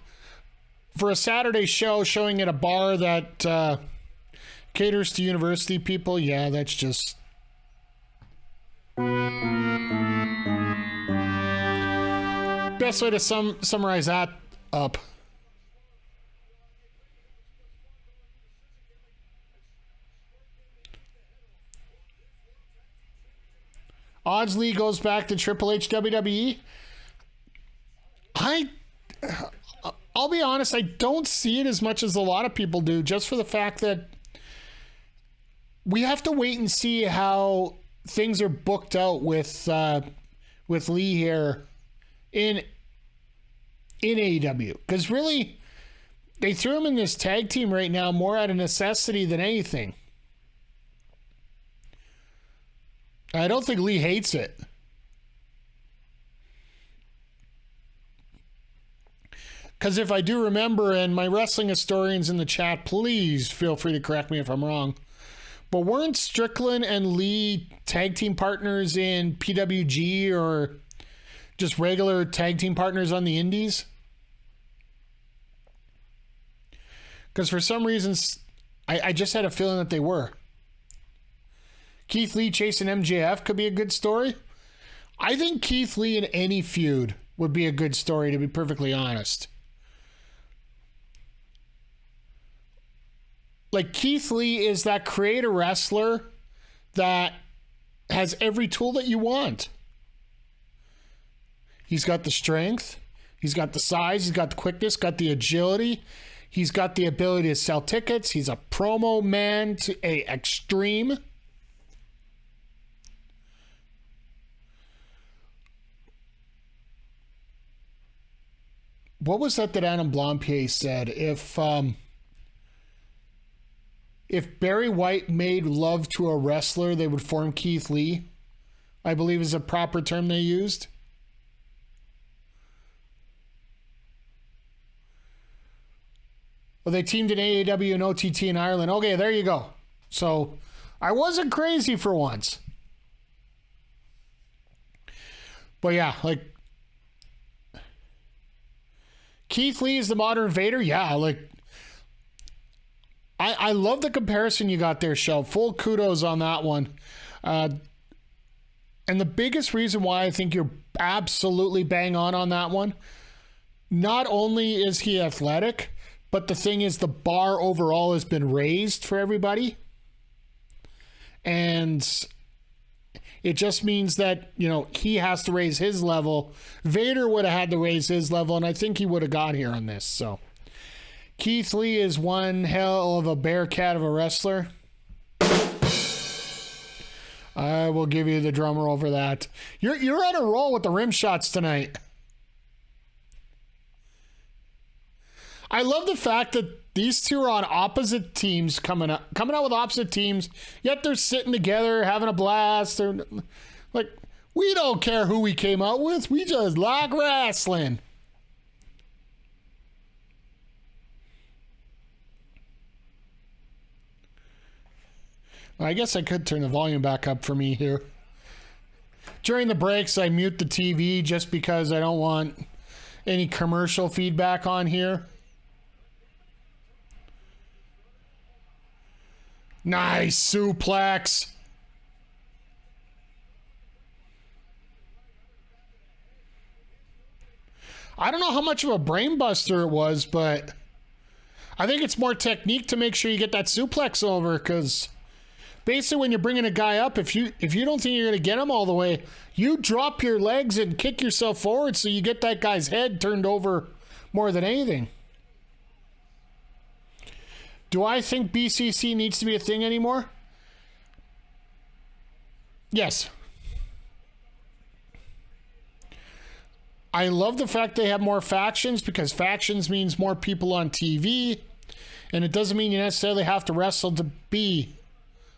for a Saturday show showing at a bar that caters to university people, yeah, that's just... best way to summarize that up. Audsley goes back to Triple H WWE. I'll be honest, I don't see it as much as a lot of people do, just for the fact that we have to wait and see how things are booked out with Lee here in AEW. Because really, they threw him in this tag team right now more out of necessity than anything. I don't think Lee hates it. Because if I do remember, and my wrestling historians in the chat, please feel free to correct me if I'm wrong, but weren't Strickland and Lee tag team partners in PWG or just regular tag team partners on the indies? Because for some reasons, I just had a feeling that they were. Keith Lee chasing MJF could be a good story. I think Keith Lee in any feud would be a good story, to be perfectly honest. Like, Keith Lee is that creator wrestler that has every tool that you want. He's got the strength. He's got the size. He's got the quickness. Got the agility. He's got the ability to sell tickets. He's a promo man to a extreme. What was that Adam Blampied said? If Barry White made love to a wrestler, they would form Keith Lee, I believe is a proper term they used. Well, they teamed in AEW and OTT in Ireland. Okay, there you go. So I wasn't crazy for once. But yeah, like, Keith Lee is the modern Vader. Yeah, like, I love the comparison you got there, Shell. Full kudos on that one. And the biggest reason why I think you're absolutely bang on that one, not only is he athletic, but the thing is the bar overall has been raised for everybody. And it just means that, you know, he has to raise his level. Vader would have had to raise his level, and I think he would have got here on this, so... Keith Lee is one hell of a bearcat of a wrestler. I will give you the drum roll for that. You're on a roll with the rim shots tonight. I love the fact that these two are on opposite teams coming out with opposite teams, yet they're sitting together having a blast. They're like, we don't care who we came out with. We just like wrestling. I guess I could turn the volume back up for me here. During the breaks, I mute the TV just because I don't want any commercial feedback on here. Nice suplex. I don't know how much of a brain buster it was, but I think it's more technique to make sure you get that suplex over, because basically, when you're bringing a guy up, if you don't think you're going to get him all the way, you drop your legs and kick yourself forward so you get that guy's head turned over more than anything. Do I think BCC needs to be a thing anymore? Yes. I love the fact they have more factions, because factions means more people on TV, and it doesn't mean you necessarily have to wrestle to be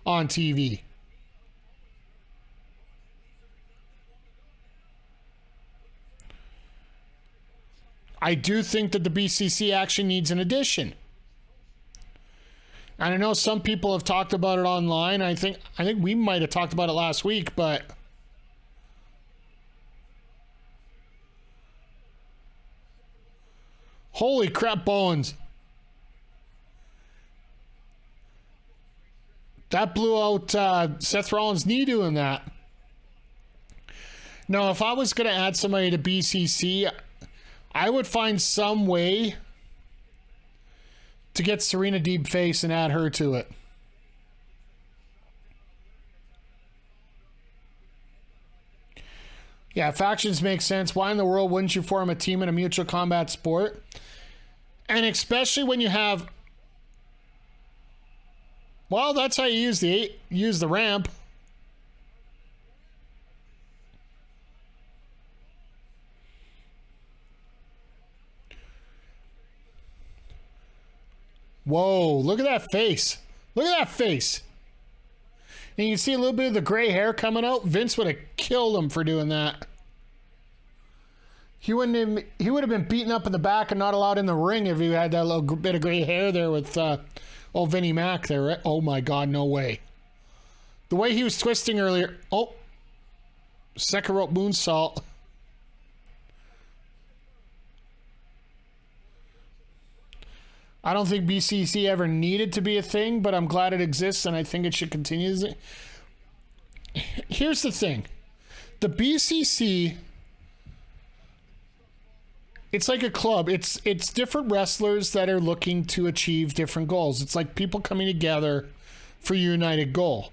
on TV. I do think that the BCC actually needs an addition. And I know some people have talked about it online. I think we might have talked about it last week, but holy crap, Bones. That blew out Seth Rollins' knee doing that. Now, if I was going to add somebody to BCC, I would find some way to get Serena Deeb face and add her to it. Yeah, factions make sense. Why in the world wouldn't you form a team in a mutual combat sport? And especially when you have... Well, that's how you use the ramp. Whoa, look at that face. Look at that face. And you can see a little bit of the gray hair coming out. Vince would have killed him for doing that. He would have been beaten up in the back and not allowed in the ring if he had that little bit of gray hair there with old Vinnie Mac there. Right? Oh my God, no way. The way he was twisting earlier. Oh, second rope moonsault. I don't think BCC ever needed to be a thing, but I'm glad it exists, and I think it should continue. Here's the thing. The BCC, it's like a club. It's different wrestlers that are looking to achieve different goals. It's like people coming together for a united goal.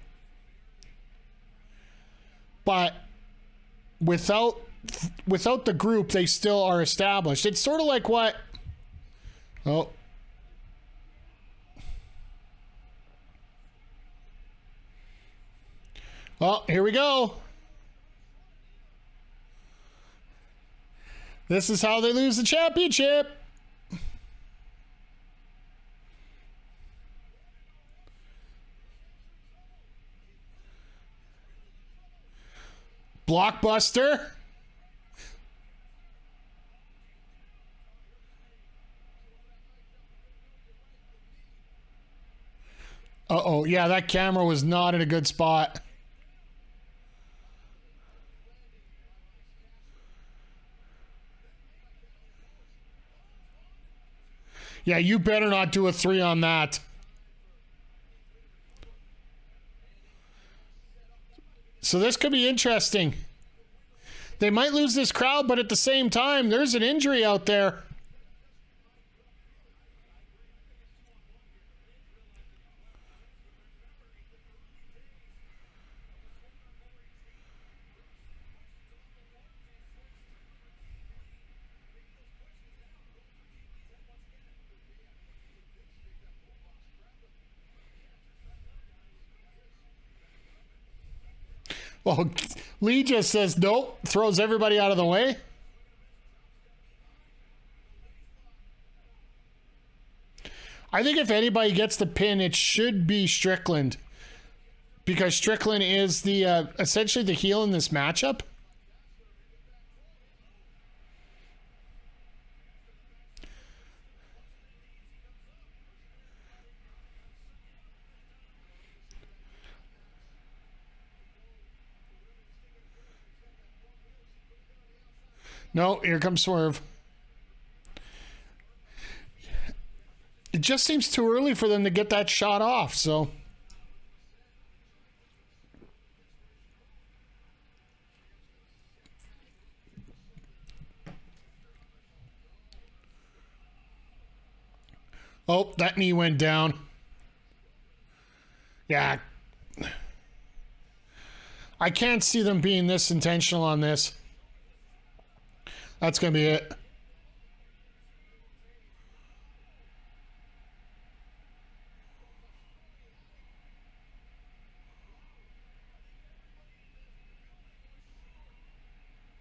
But without the group, they still are established. It's sort of like what... Oh. Well, here we go. This is how they lose the championship. Blockbuster. Uh-oh. Yeah, that camera was not in a good spot. Yeah, you better not do a 3 on that. So this could be interesting. They might lose this crowd, but at the same time, there's an injury out there. Well, Lee just says nope, throws everybody out of the way. I think if anybody gets the pin, it should be Strickland. Because Strickland is the essentially the heel in this matchup. No, here comes Swerve. It just seems too early for them to get that shot off, so... Oh, that knee went down. Yeah. I can't see them being this intentional on this. That's going to be it.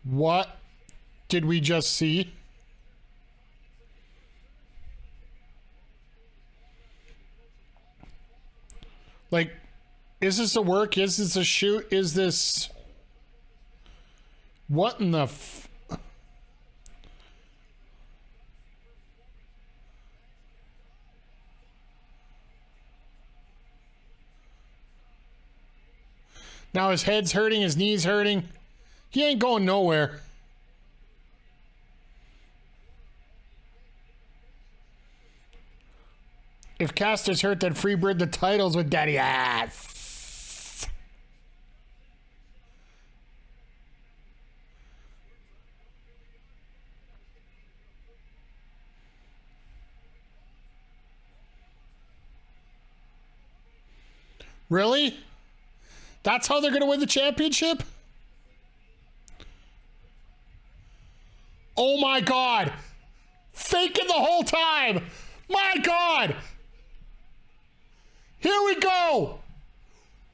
What did we just see? Like, is this a work? Is this a shoot? Is this... What in the... Now his head's hurting, his knee's hurting. He ain't going nowhere. If Caster's hurt, then Freebird the titles with Daddy Ass. Really? That's how they're going to win the championship? Oh my God. Faking the whole time. My God. Here we go.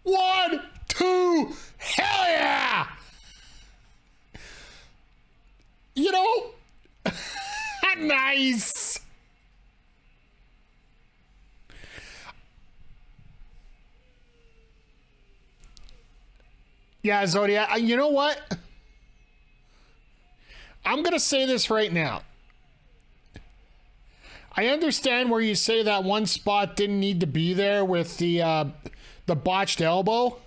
1, 2, hell yeah. You know, nice. Yeah, Zodiac, you know what? I'm going to say this right now. I understand where you say that one spot didn't need to be there with the botched elbow.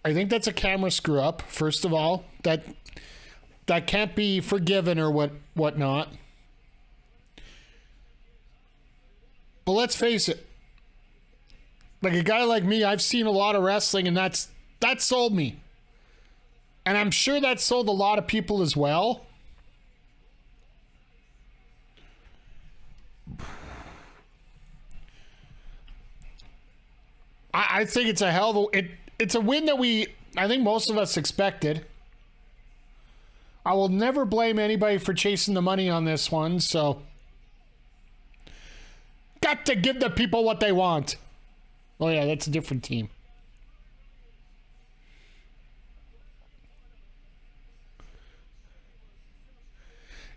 I think that's a camera screw up, first of all. That can't be forgiven or whatnot. But let's face it. Like a guy like me, I've seen a lot of wrestling, and that sold me. And I'm sure that sold a lot of people as well. I think it's a hell of a... It's a win that I think most of us expected. I will never blame anybody for chasing the money on this one, so... Got to give the people what they want. Oh yeah, that's a different team.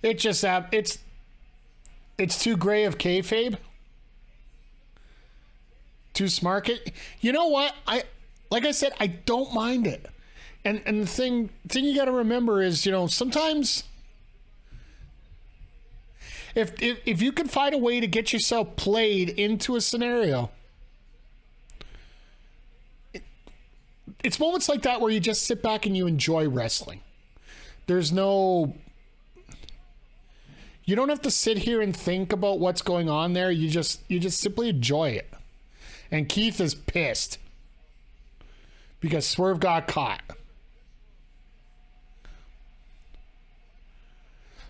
It's just that it's too gray of kayfabe. Too smart. You know what? Like I said, I don't mind it. And the thing you got to remember is, sometimes if you can find a way to get yourself played into a scenario, it's moments like that where you just sit back and you enjoy wrestling. You don't have to sit here and think about what's going on there. You just simply enjoy it. And Keith is pissed because Swerve got caught.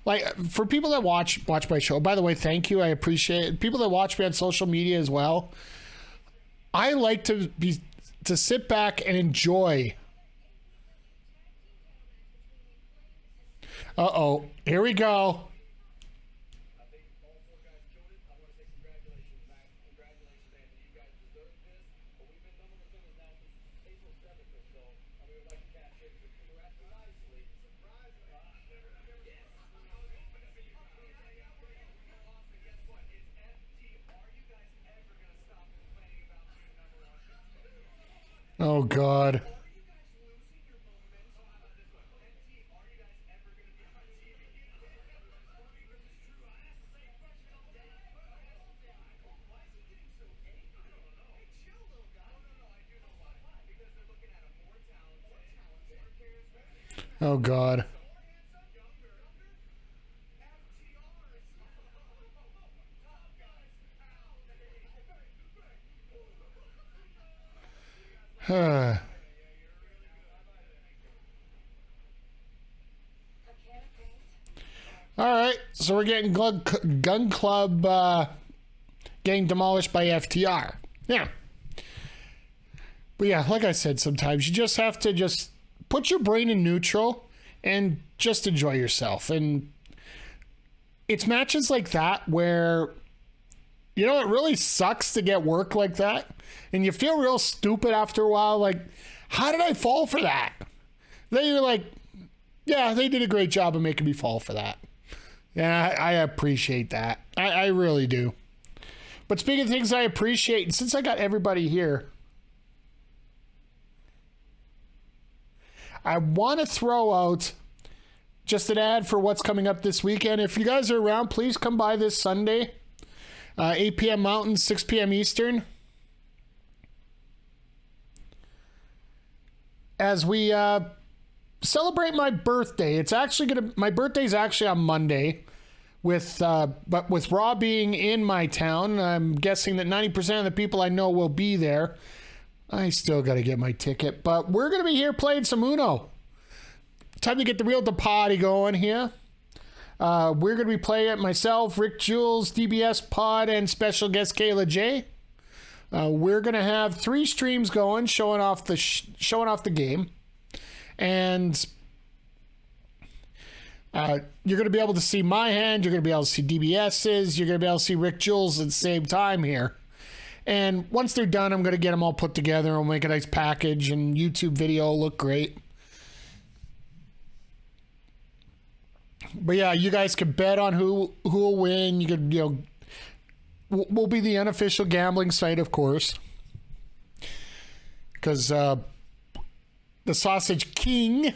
Like, for people that watch my show, by the way, thank you. I appreciate it. People that watch me on social media as well. I like to sit back and enjoy. Uh-oh. Here we go. Oh, God. Oh, God. Huh. All right, so we're getting Gun Club getting demolished by FTR. Yeah. But yeah, like I said, sometimes you just have to just put your brain in neutral and just enjoy yourself. And it's matches like that where, it really sucks to get work like that. And you feel real stupid after a while. Like, how did I fall for that? Then you're like, yeah, they did a great job of making me fall for that. Yeah, I appreciate that. I really do. But speaking of things I appreciate, and since I got everybody here, I want to throw out just an ad for what's coming up this weekend. If you guys are around, please come by this Sunday, 8 p.m. Mountain, 6 p.m. Eastern, as we celebrate my birthday. My birthday's actually on Monday, but with Raw being in my town, I'm guessing that 90% of the people I know will be there. I still got to get my ticket, but we're going to be here playing some Uno. Time to get the real party going here. We're going to be playing it myself, Rick Jules, DBS Pod, and special guest Kayla J. We're going to have 3 streams going, showing off the game. And you're going to be able to see my hand. You're going to be able to see DBS's. You're going to be able to see Rick Jules at the same time here. And once they're done, I'm going to get them all put together. I'll make a nice package and YouTube video will look great. But yeah, you guys can bet on who will win. You could, we'll be the unofficial gambling site, of course. Because the Sausage King...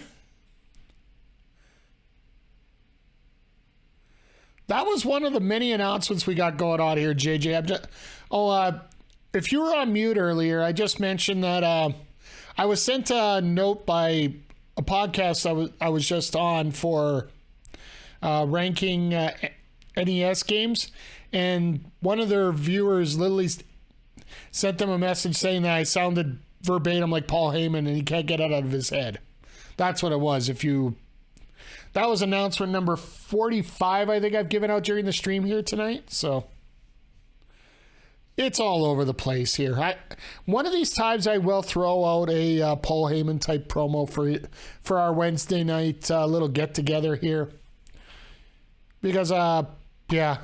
That was one of the many announcements we got going on here, JJ. If you were on mute earlier, I just mentioned that I was sent a note by a podcast I was just on for ranking NES games, and one of their viewers literally sent them a message saying that I sounded verbatim like Paul Heyman and he can't get it out of his head. That's what it was. That was announcement number 45 I think I've given out during the stream here tonight, so it's all over the place here. One of these times I will throw out a Paul Heyman type promo for our Wednesday night little get together here, because yeah,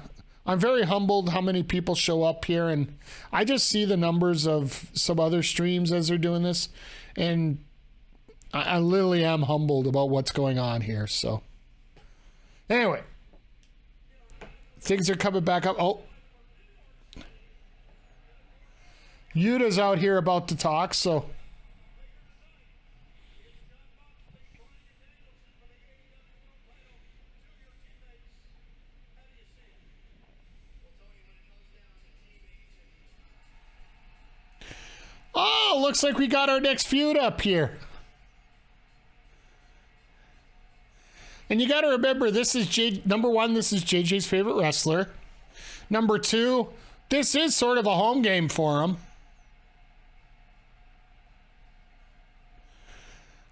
I'm very humbled how many people show up here, and I just see the numbers of some other streams as they're doing this, and I literally am humbled about what's going on here. So anyway, things are coming back up. Oh, Yuta's out here about to talk, so oh, looks like we got our next feud up here. And you got to remember, this is number one, this is JJ's favorite wrestler. Number two, this is sort of a home game for him,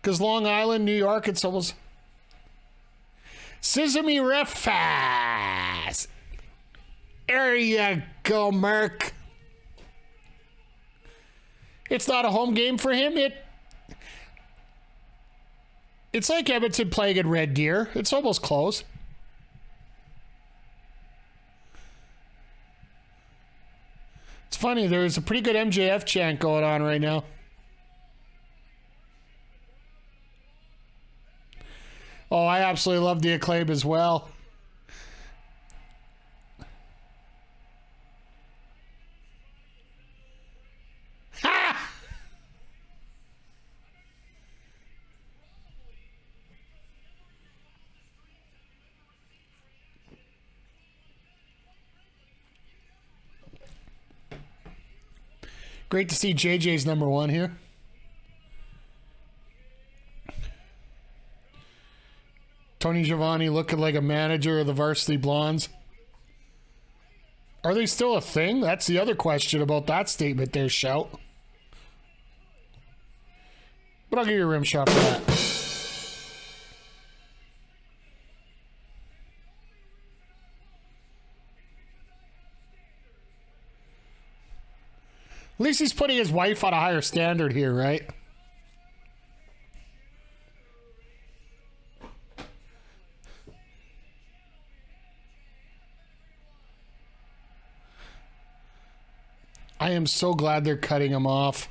because Long Island, New York, it's almost Sesame Refast. There you go, Merc. It's not a home game for him. It's like Edmonton playing at Red Deer. It's almost close. It's funny, there's a pretty good MJF chant going on right now. Oh, I absolutely love the Acclaim as well. Ha! Great to see JJ's number one here. Tony Giovanni looking like a manager of the Varsity Blondes. Are they still a thing? That's the other question about that statement there, Shout. But I'll give you a rim shot for that. At least he's putting his wife on a higher standard here, right? I am so glad they're cutting him off.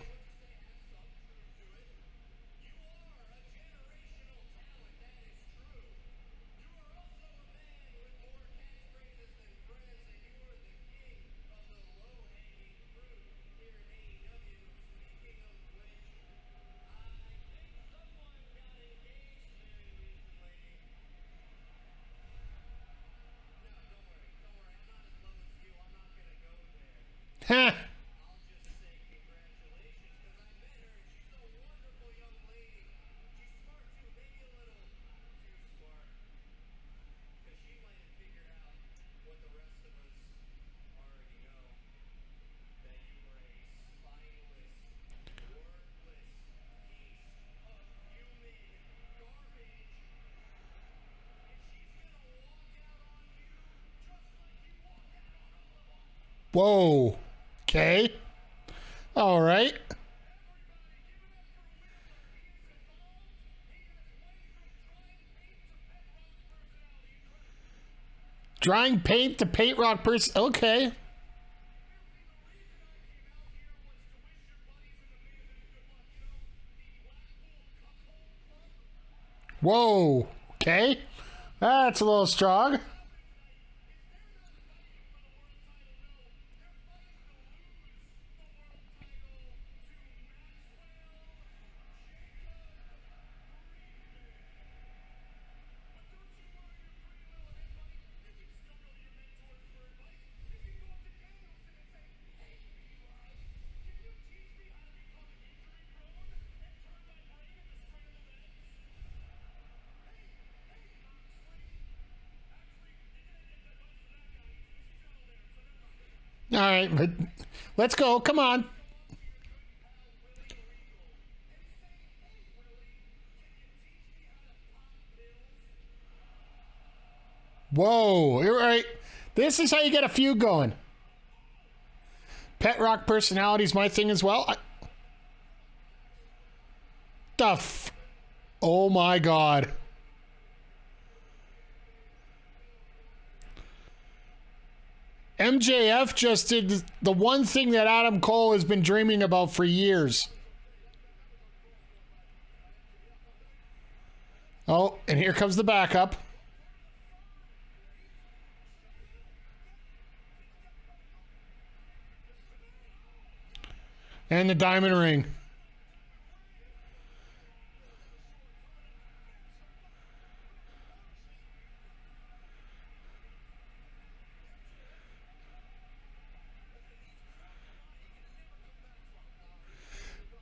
Huh. Whoa. Okay. All right. Drying paint to paint rock person. Okay. Whoa. Okay. That's a little strong. All right, but let's go. Come on. Whoa, you're right. This is how you get a feud going. Pet rock personality is my thing as well. Oh my God. MJF just did the one thing that Adam Cole has been dreaming about for years. Oh, and here comes the backup. And the diamond ring.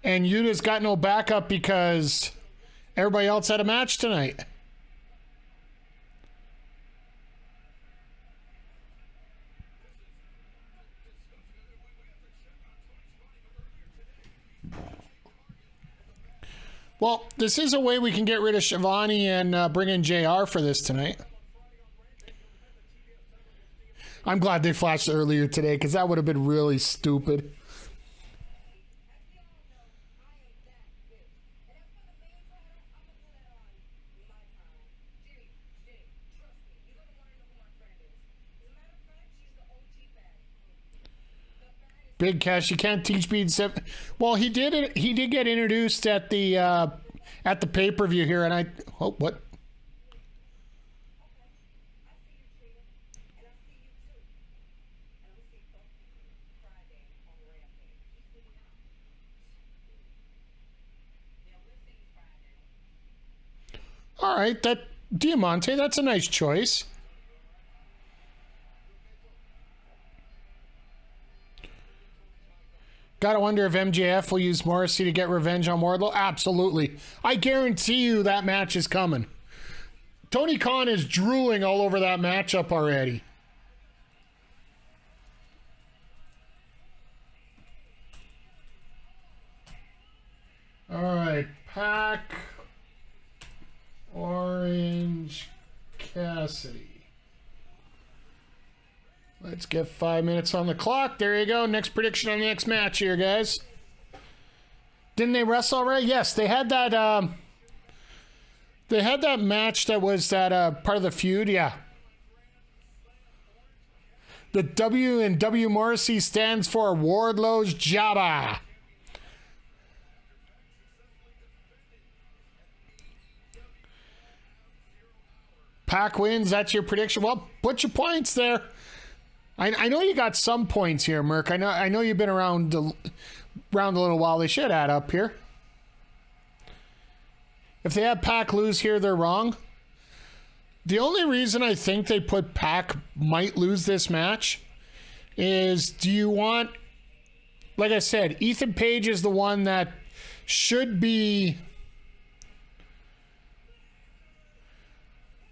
And Yuta's got no backup because everybody else had a match tonight. Well, this is a way we can get rid of Shivani and bring in JR for this tonight. I'm glad they flashed earlier today because that would have been really stupid. Big Cash, you can't teach me. Well, he did get introduced at the pay-per-view here, and what? All right, that Diamante, that's a nice choice. Gotta wonder if MJF will use Morrissey to get revenge on Wardlow. Absolutely. I guarantee you that match is coming. Tony Khan is drooling all over that matchup already. All right, Pac, Orange, Cassidy. Let's get 5 minutes on the clock. There you go. Next prediction on the next match here, guys. Didn't they wrestle already? Yes, they had that. They had that match that was that part of the feud. Yeah. The W in W Morrissey stands for Wardlow's Jabba. Pac wins. That's your prediction. Well, put your points there. I know you got some points here, Merc. I know you've been around a little while. They should add up here. If they have Pac lose here, they're wrong. The only reason I think they put Pac might lose this match is, do you want, like I said, Ethan Page is the one that should be.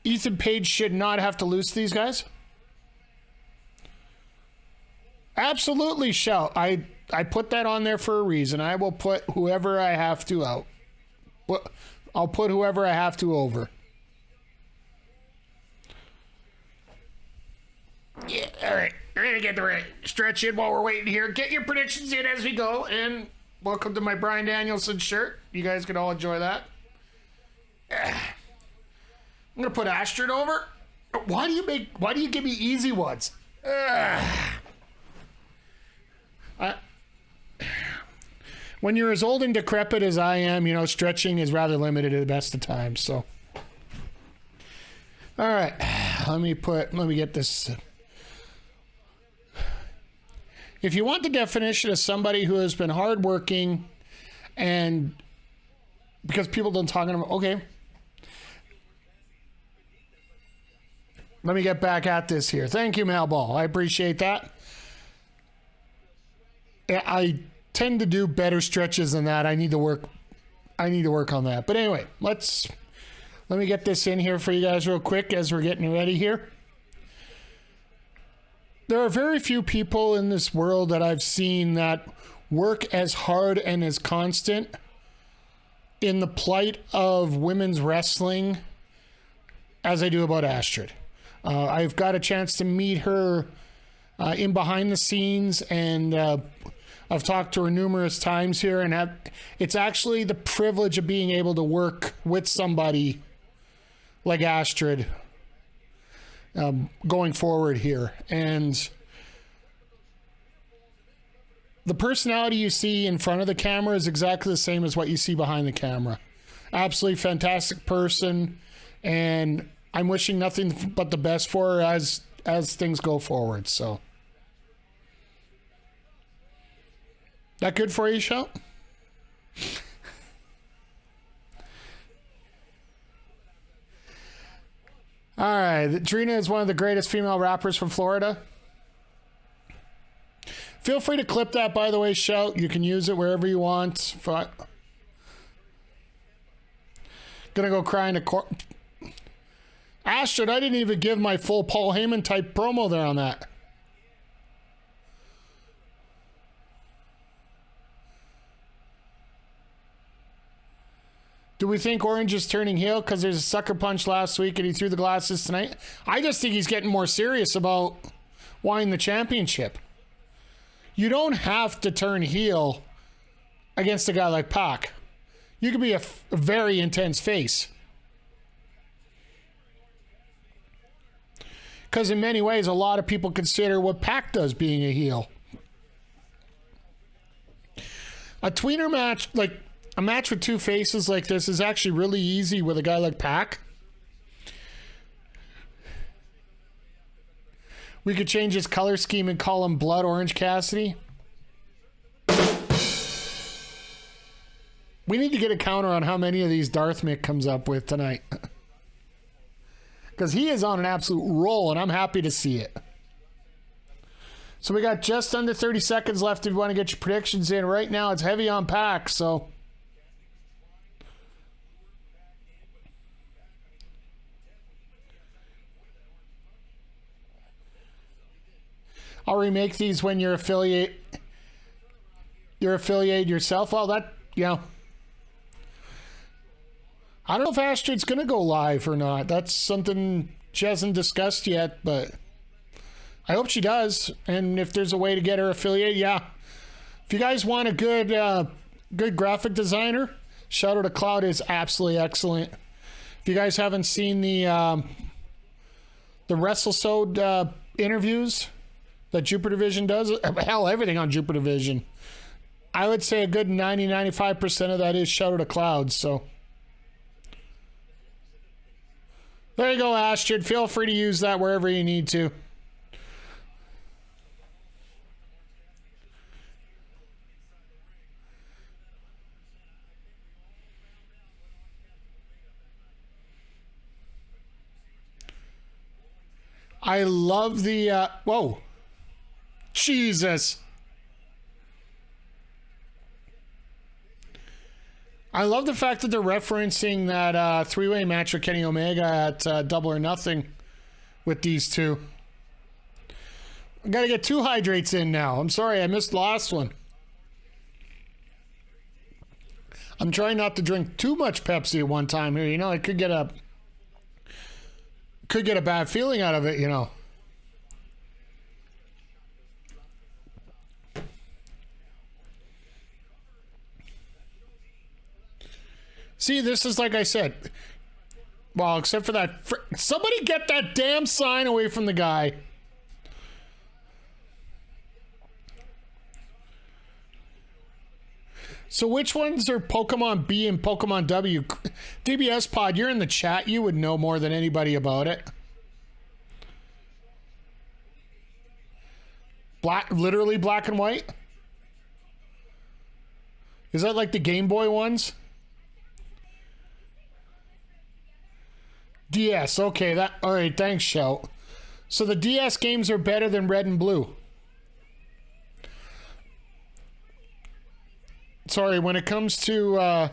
Ethan Page should not have to lose to these guys. Absolutely shall. I put that on there for a reason. I will put whoever I have to out. I'll put whoever I have to over. Yeah, all right. We're going to get the right stretch in while we're waiting here. Get your predictions in as we go. And welcome to my Bryan Danielson shirt. You guys can all enjoy that. I'm going to put Astrid over. Why do you give me easy ones? When you're as old and decrepit as I am, stretching is rather limited at the best of times. So, all right, let me get this. If you want the definition of somebody who has been hardworking, and because people don't talk about, okay, let me get back at this here. Thank you, Malball. I appreciate that. I tend to do better stretches than that. I need to work on that. But anyway, let me get this in here for you guys real quick as we're getting ready here. There are very few people in this world that I've seen that work as hard and as constant in the plight of women's wrestling as I do about Astrid. I've got a chance to meet her in behind the scenes, and I've talked to her numerous times here, and it's actually the privilege of being able to work with somebody like Astrid going forward here. And the personality you see in front of the camera is exactly the same as what you see behind the camera. Absolutely fantastic person, and I'm wishing nothing but the best for her as things go forward. So, that good for you, Shell? All right, Trina is one of the greatest female rappers from Florida. Feel free to clip that, by the way, Shout. You can use it wherever you want. Gonna go cry in a court. Astrid, I didn't even give my full Paul Heyman type promo there on that. Do we think Orange is turning heel because there's a sucker punch last week and he threw the glasses tonight? I just think he's getting more serious about winning the championship. You don't have to turn heel against a guy like Pac. You can be a very intense face. Because in many ways, a lot of people consider what Pac does being a heel. A tweener match, like a match with two faces like this, is actually really easy with a guy like Pac. We could change his color scheme and call him Blood Orange Cassidy. We need to get a counter on how many of these Darth Mick comes up with tonight. Because he is on an absolute roll, and I'm happy to see it. So we got just under 30 seconds left if you want to get your predictions in. Right now, it's heavy on Pac, so... I'll remake these when you're affiliated yourself. Well, that, you know, I don't know if Astrid's going to go live or not. That's something she hasn't discussed yet, but I hope she does. And if there's a way to get her affiliated, yeah. If you guys want a good graphic designer, Shout Out to Cloud is absolutely excellent. If you guys haven't seen the WrestleSode interviews that Jupiter Vision does, hell, everything on Jupiter Vision, I would say a good 90-95% of that is Shout Out to Cloud. So there you go, Astrid. Feel free to use that wherever you need to. I love the whoa, Jesus. I love the fact that they're referencing that three-way match with Kenny Omega at Double or Nothing with these two. I gotta get 2 hydrates in now. I'm sorry, I missed the last one. I'm trying not to drink too much Pepsi at one time here. You know, I could get a bad feeling out of it, you know. See, this is like I said. Well, except for that. Somebody get that damn sign away from the guy. So which ones are Pokemon B and Pokemon W? DBS Pod, you're in the chat. You would know more than anybody about it. Literally black and white? Is that like the Game Boy ones? DS, okay, that, all right, thanks, Shout. So the DS games are better than Red and Blue. Sorry, when it comes to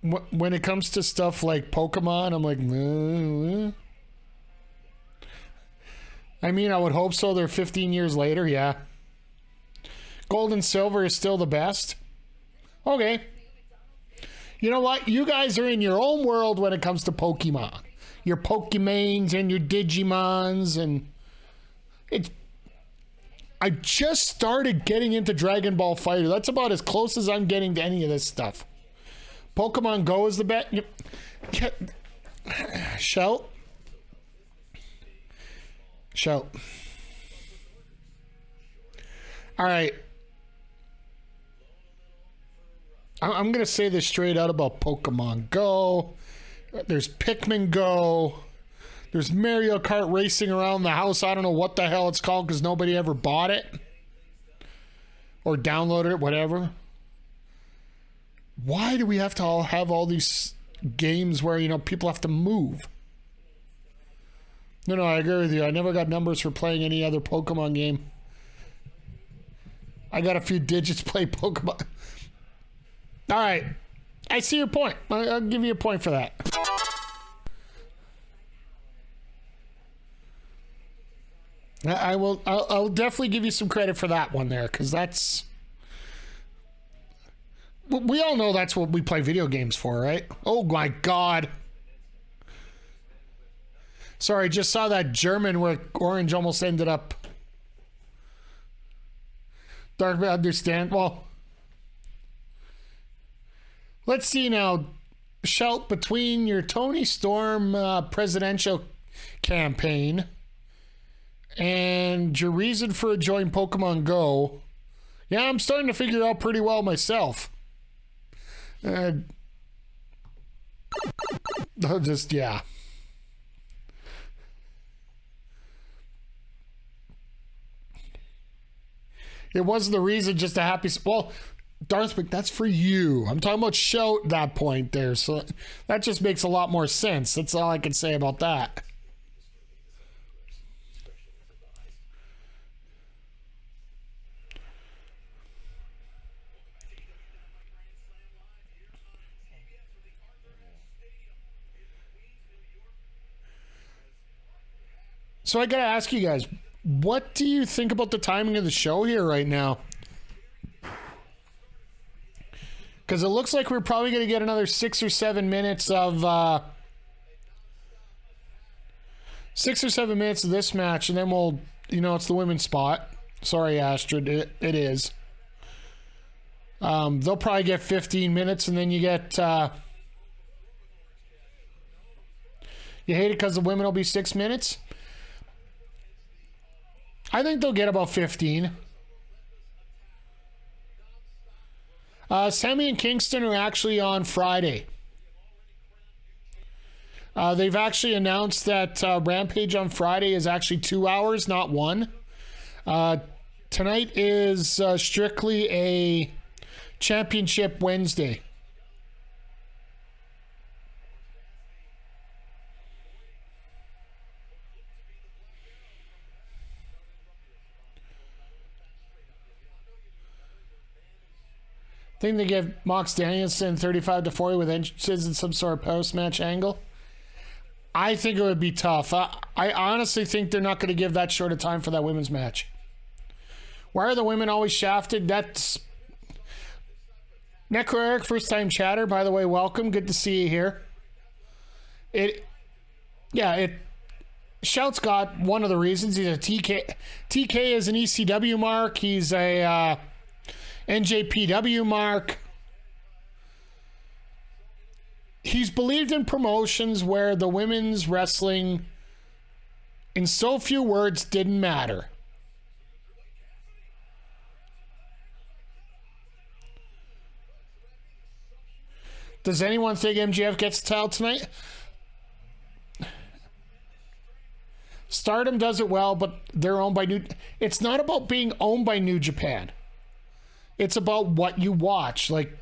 when it comes to stuff like Pokemon, I'm like, I mean, I would hope so. They're 15 years later, yeah. Gold and silver is still the best. Okay. You know what? You guys are in your own world when it comes to Pokemon. Your Pokemanes and your Digimons and it's. I just started getting into Dragon Ball Fighter. That's about as close as I'm getting to any of this stuff. Pokemon Go is the best. Shout. All right. I'm going to say this straight out about Pokemon Go. There's Pikmin Go. There's Mario Kart racing around the house. I don't know what the hell it's called because nobody ever bought it. Or downloaded it, whatever. Why do we have to all have all these games where, people have to move? No, I agree with you. I never got numbers for playing any other Pokemon game. I got a few digits play Pokemon. All right. I see your point. I'll give you a point for that. I'll definitely give you some credit for that one there, because that's... We all know that's what we play video games for, right? Oh my God. Sorry, just saw that German where Orange almost ended up. Dark, I understand. Well, let's see now. Shout between your Tony Storm presidential campaign and your reason for joining Pokemon Go. Yeah, I'm starting to figure out pretty well myself. Just, yeah. It wasn't the reason, just a happy... Well, Darthwick, that's for you. I'm talking about Shout at that point there. So that just makes a lot more sense. That's all I can say about that. So I gotta ask you guys, what do you think about the timing of the show here right now? Because it looks like we're probably going to get another 6 or 7 minutes of 6 or 7 minutes of this match, and then we'll, it's the women's spot. Sorry, Astrid, it is. They'll probably get 15 minutes, and then you get. You hate it because the women will be 6 minutes. I think they'll get about 15. Sammy and Kingston are actually on Friday. They've actually announced that Rampage on Friday is actually 2 hours, not 1. Tonight is strictly a Championship Wednesday. I think they give Mox Danielson 35-40 with entrances in some sort of post-match angle. I think it would be tough. I honestly think they're not going to give that short a time for that women's match. Why are the women always shafted? That's... Necro Eric, first-time chatter. By the way, welcome. Good to see you here. Shout's got one of the reasons. He's a TK. TK is an ECW mark. He's a... NJPW mark. He's believed in promotions where the women's wrestling, in so few words, didn't matter. Does anyone think MJF gets the title tonight? Stardom does it well, but they're owned by New... It's not about being owned by New Japan. It's about what you watch. Like,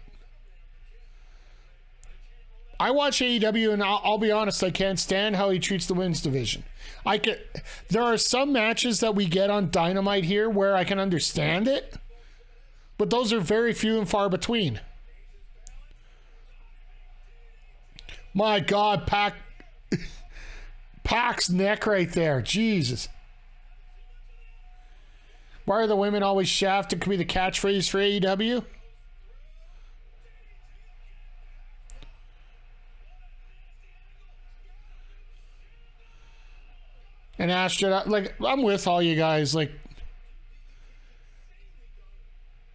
I watch AEW, and I'll be honest, I can't stand how he treats the women's division. There are some matches that we get on Dynamite here where I can understand it, but those are very few and far between. My God, Pac's neck right there. Jesus. Why are the women always shafted? Could be the catchphrase for AEW. And Astra, like, I'm with all you guys. Like,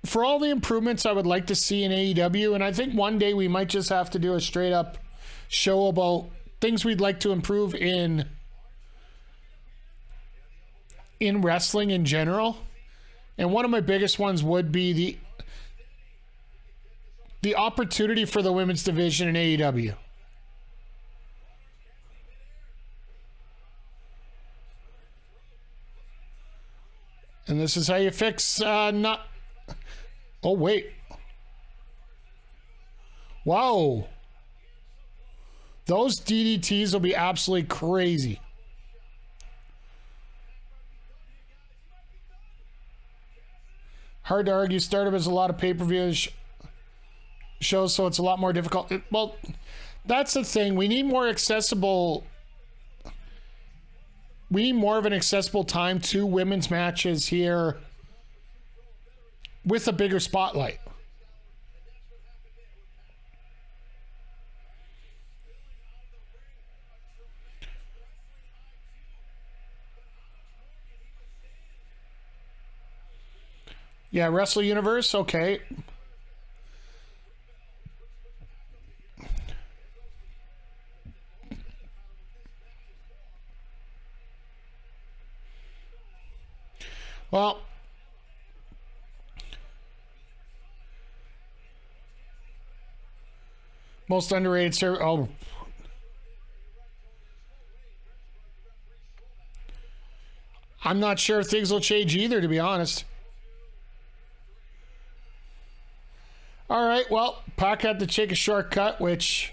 for all the improvements I would like to see in AEW, and I think one day we might just have to do a straight up show about things we'd like to improve in wrestling in general. And one of my biggest ones would be the opportunity for the women's division in AEW. And this is how you fix not. Oh, wait. Wow. Those DDTs will be absolutely crazy. Hard to argue. Stardom has a lot of pay-per-view shows, so it's a lot more difficult. Well, that's the thing. We need more accessible. We need more of an accessible time to women's matches here with a bigger spotlight. Yeah, Wrestle Universe, okay. Well, most underrated service. Oh, I'm not sure if things will change either, to be honest. All right, well, Pac had to take a shortcut, which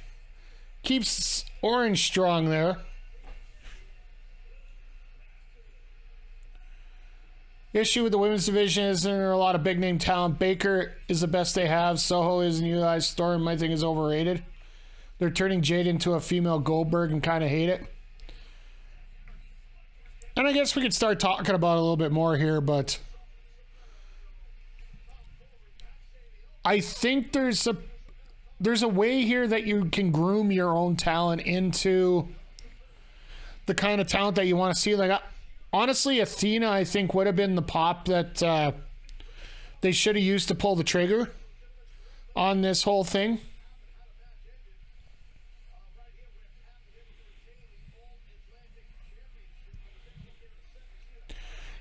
keeps Orange strong there. Issue with the women's division is there a lot of big name talent. Baker is the best they have. Soho is, and Eli Storm, I think, is overrated. They're turning Jade into a female Goldberg and kind of hate it. And I guess we could start talking about it a little bit more here, but I think there's a way here that you can groom your own talent into the kind of talent that you want to see. Like, honestly, Athena, I think, would have been the pop that they should have used to pull the trigger on this whole thing.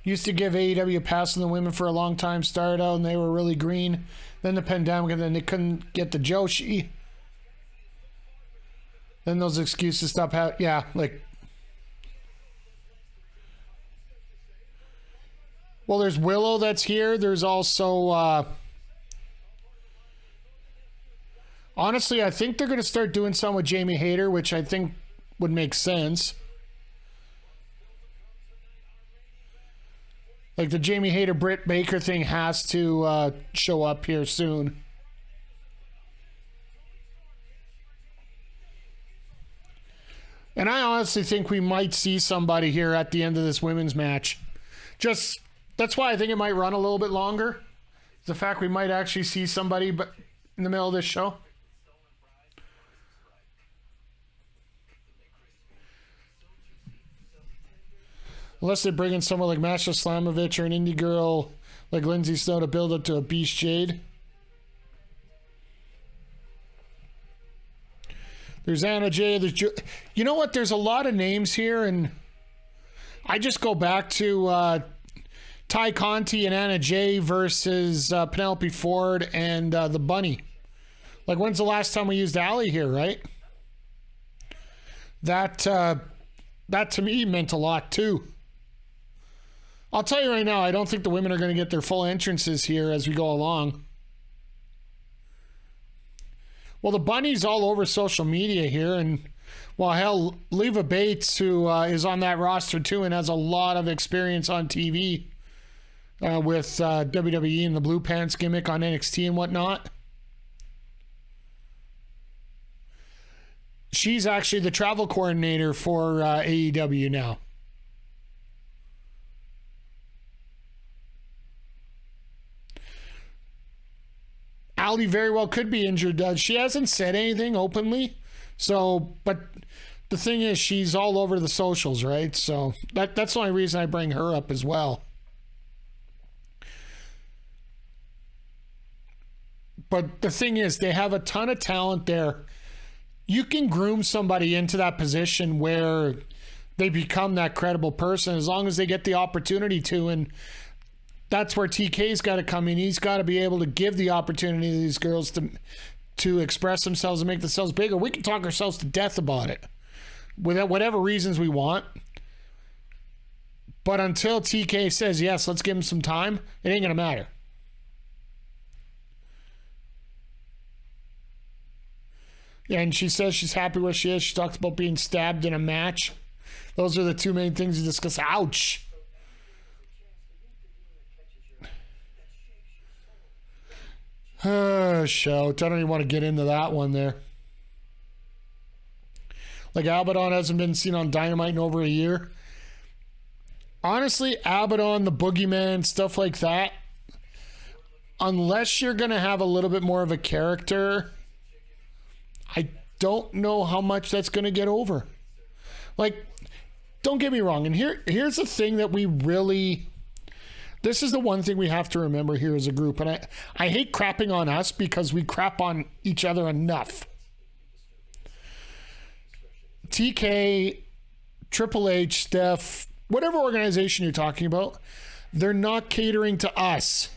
Used to give AEW a pass on the women for a long time. Started out and they were really green. Then the pandemic, and then they couldn't get the Joshi. Then those excuses stopped out. Yeah, like. Well, there's Willow that's here. There's also. Honestly, I think they're going to start doing some with Jamie Hayter, which I think would make sense. Like the Jamie Hayter Britt Baker thing has to show up here soon. And I honestly think we might see somebody here at the end of this women's match. Just, that's why I think it might run a little bit longer. The fact we might actually see somebody but in the middle of this show. Unless they bring in someone like Masha Slamovich or an indie girl like Lindsay Snow to build up to a Beast Jade. There's Anna Jay. There's you know what? There's a lot of names here, and I just go back to Ty Conti and Anna Jay versus Penelope Ford and the Bunny. Like, when's the last time we used Allie here, right? That to me meant a lot too. I'll tell you right now, I don't think the women are going to get their full entrances here as we go along. Well, the Bunny's all over social media here, and well, hell, Leva Bates, who is on that roster too and has a lot of experience on TV with WWE and the Blue Pants gimmick on NXT and whatnot. She's actually the travel coordinator for AEW now. Allie very well could be injured. She hasn't said anything openly. So, but the thing is, she's all over the socials, right? So that's the only reason I bring her up as well. But the thing is, they have a ton of talent there. You can groom somebody into that position where they become that credible person as long as they get the opportunity to. And that's where TK's got to come in. He's got to be able to give the opportunity to these girls to express themselves and make themselves bigger. We can talk ourselves to death about it without whatever reasons we want. But until TK says, yes, let's give him some time, it ain't going to matter. And she says she's happy where she is. She talks about being stabbed in a match. Those are the two main things we discuss. Ouch. Shout. I don't even want to get into that one there. Like, Abaddon hasn't been seen on Dynamite in over a year. Honestly, Abaddon, the Boogeyman, stuff like that, unless you're going to have a little bit more of a character, I don't know how much that's going to get over. Like, don't get me wrong. And here's the thing that we really... This is the one thing we have to remember here as a group. And I hate crapping on us because we crap on each other enough. TK, Triple H, Steph, whatever organization you're talking about, they're not catering to us.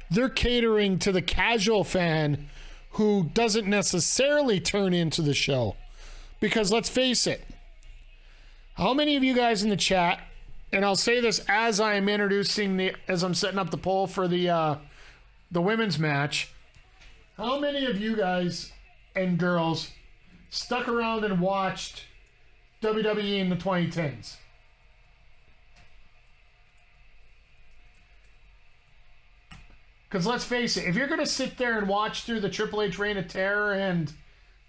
They're catering to the casual fan who doesn't necessarily turn into the show. Because let's face it, how many of you guys in the chat, and I'll say this as I'm as I'm setting up the poll for the women's match, how many of you guys and girls stuck around and watched WWE in the 2010s? Because let's face it, if you're going to sit there and watch through the Triple H Reign of Terror and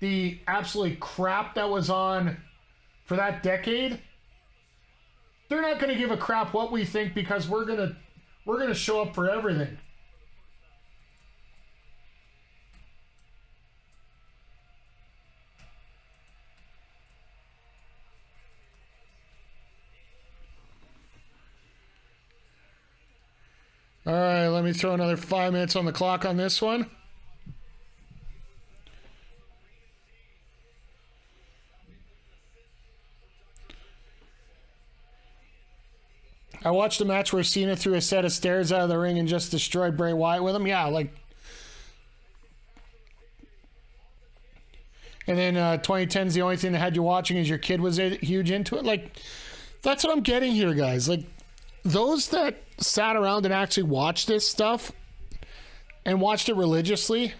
the absolutely crap that was on for that decade, they're not going to give a crap what we think because we're going to show up for everything. All right, let me throw another 5 minutes on the clock on this one. I watched a match where Cena threw a set of stairs out of the ring and just destroyed Bray Wyatt with him. Yeah, like... And then 2010's the only thing that had you watching is your kid was huge into it. Like, that's what I'm getting here, guys. Like, those that sat around and actually watched this stuff and watched it religiously,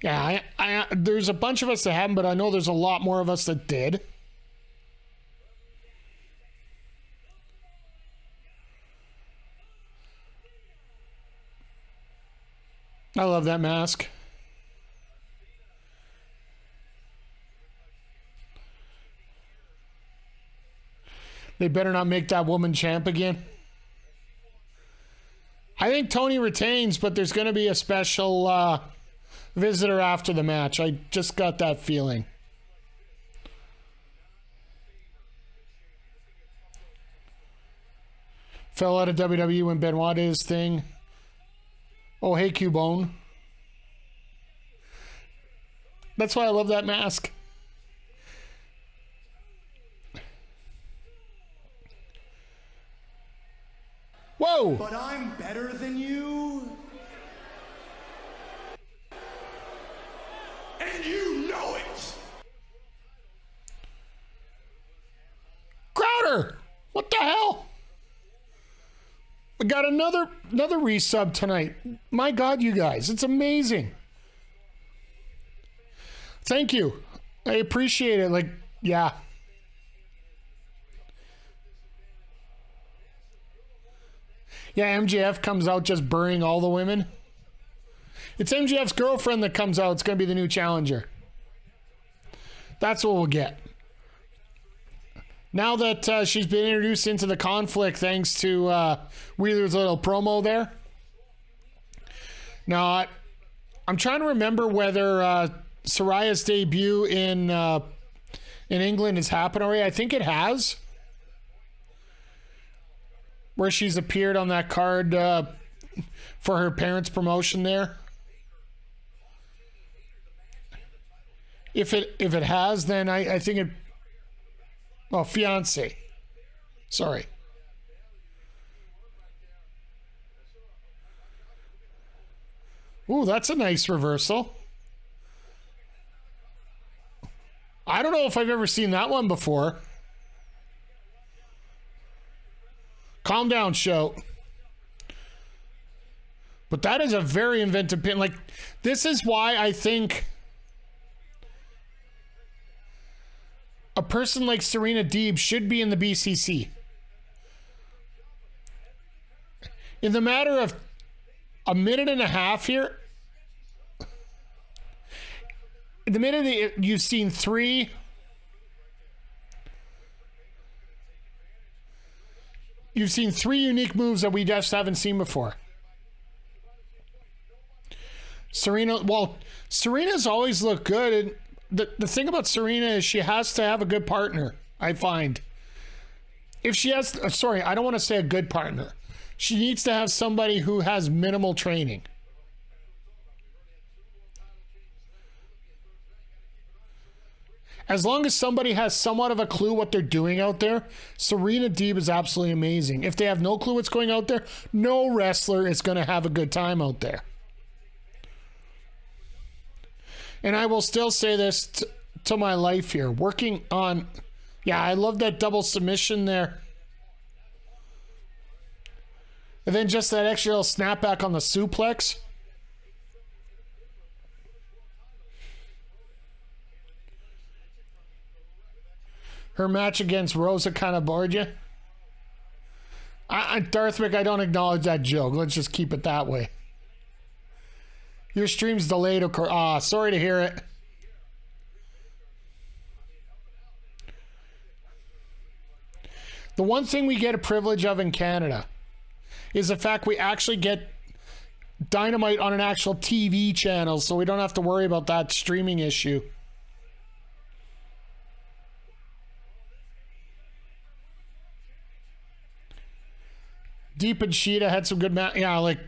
yeah, I there's a bunch of us that haven't, but I know there's a lot more of us that did. I love that mask. They better not make that woman champ again. I think Tony retains, but there's going to be a special visitor after the match. I just got that feeling. Fell out of WWE when Benoit did his thing. Oh, hey, Cubone. That's why I love that mask. Whoa! But I'm better than you. And you know it! Crowder! What the hell? We got another resub tonight. My God, you guys, it's amazing. Thank you. I appreciate it. Like, yeah. Yeah, MJF comes out just burying all the women. It's MJF's girlfriend that comes out. It's going to be the new challenger. That's what we'll get. Now that she's been introduced into the conflict thanks to Wheeler's little promo there. Now, I'm trying to remember whether Saraya's debut in England has happened already. I think it has. Where she's appeared on that card for her parents' promotion there. If it has, then I think it... Well, fiance. Sorry. Ooh, that's a nice reversal. I don't know if I've ever seen that one before. Calm down, show. But that is a very inventive pin. Like, this is why I think a person like Serena Deeb should be in the BCC. In the matter of a minute and a half here, in the minute you've seen three unique moves that we just haven't seen before. Serena's always looked good, and the thing about Serena is she has to have a good partner, I find. If she has, I don't want to say a good partner. She needs to have somebody who has minimal training. As long as somebody has somewhat of a clue what they're doing out there, Serena Deeb is absolutely amazing. If they have no clue what's going out there, no wrestler is going to have a good time out there. And I will still say this to my life here. Working on... Yeah, I love that double submission there. And then just that extra little snapback on the suplex. Her match against Rosa kind of bored you. Darthwick, I don't acknowledge that joke. Let's just keep it that way. Your stream's delayed, of course. Sorry to hear it. The one thing we get a privilege of in Canada is the fact we actually get Dynamite on an actual TV channel, so we don't have to worry about that streaming issue. Deep and Sheeta had some good match. Yeah, like...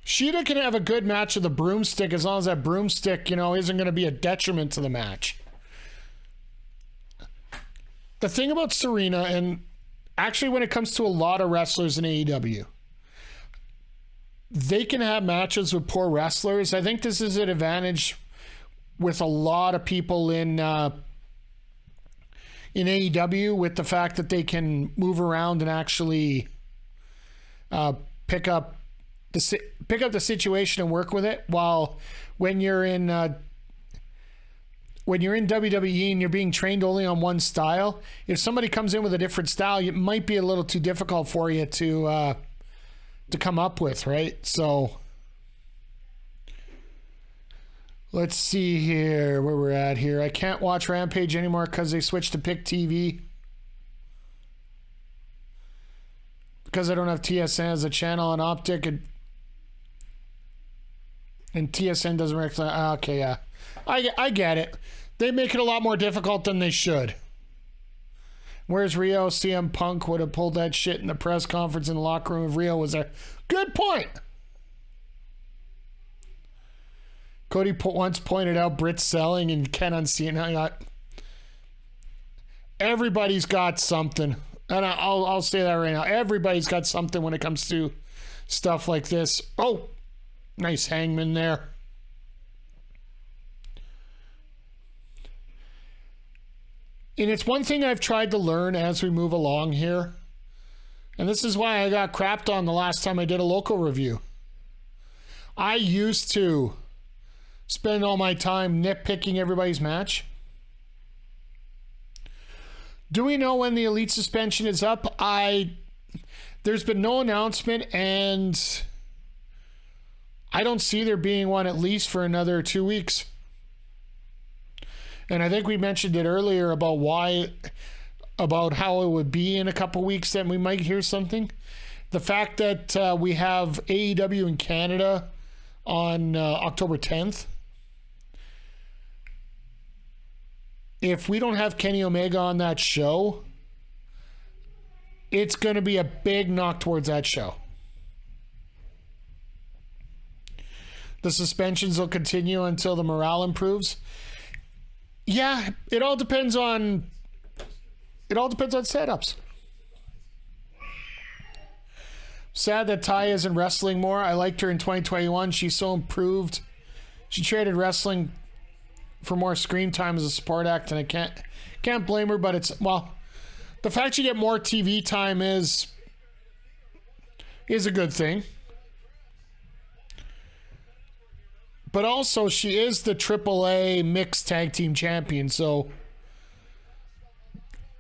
Sheeta can have a good match with a broomstick as long as that broomstick, isn't going to be a detriment to the match. The thing about Serena, and actually when it comes to a lot of wrestlers in AEW, they can have matches with poor wrestlers. I think this is an advantage with a lot of people in AEW, with the fact that they can move around and actually pick up the situation and work with it. While when you're in WWE and you're being trained only on one style, if somebody comes in with a different style, it might be a little too difficult for you to come up with, right? So let's see here where we're at here. I can't watch Rampage anymore because they switched to Pick TV. Because I don't have TSN as a channel on Optic, and TSN doesn't recognize... Okay, yeah. I get it. They make it a lot more difficult than they should. Where's Rio? CM Punk would have pulled that shit in the press conference in the locker room if Rio was there. Good point. Cody once pointed out Britt selling and Ken Unseen. Everybody's got something. And I'll say that right now. Everybody's got something when it comes to stuff like this. Oh, nice hangman there. And it's one thing I've tried to learn as we move along here. And this is why I got crapped on the last time I did a local review. I used to spend all my time nitpicking everybody's match. Do we know when the Elite suspension is up? There's been no announcement, and I don't see there being one at least for another 2 weeks. And I think we mentioned it earlier about how it would be in a couple weeks that we might hear something. The fact that we have AEW in Canada on October 10th. If we don't have Kenny Omega on that show, it's going to be a big knock towards that show. The suspensions will continue until the morale improves. Yeah, it all depends on setups. Sad that Ty isn't wrestling more. I liked her in 2021. She's so improved. She traded wrestling for more screen time as a support act, and I can't blame her, but it's, well, the fact you get more TV time is a good thing. But also, she is the AAA mixed tag team champion, so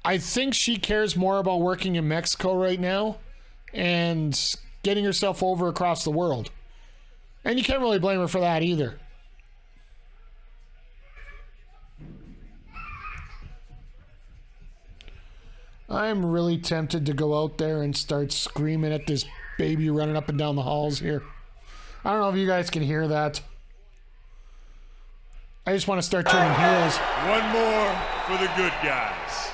I think she cares more about working in Mexico right now and getting herself over across the world. And you can't really blame her for that either. I'm really tempted to go out there and start screaming at this baby running up and down the halls here. I don't know if you guys can hear that. I just want to start turning heels. One more for the good guys.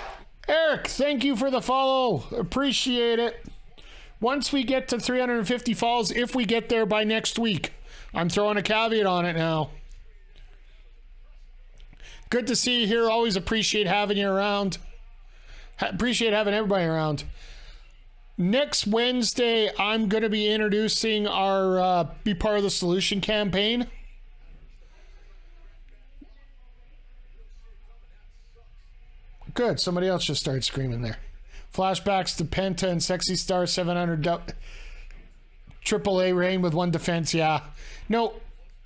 Eric, thank you for the follow. Appreciate it. Once we get to 350 follows, if we get there by next week, I'm throwing a caveat on it now. Good to see you here. Always appreciate having you around. Appreciate having everybody around. Next Wednesday, I'm going to be introducing our Be Part of the Solution campaign. Good. Somebody else just started screaming there. Flashbacks to Penta and Sexy Star 700 AAA reign with one defense. Yeah. No,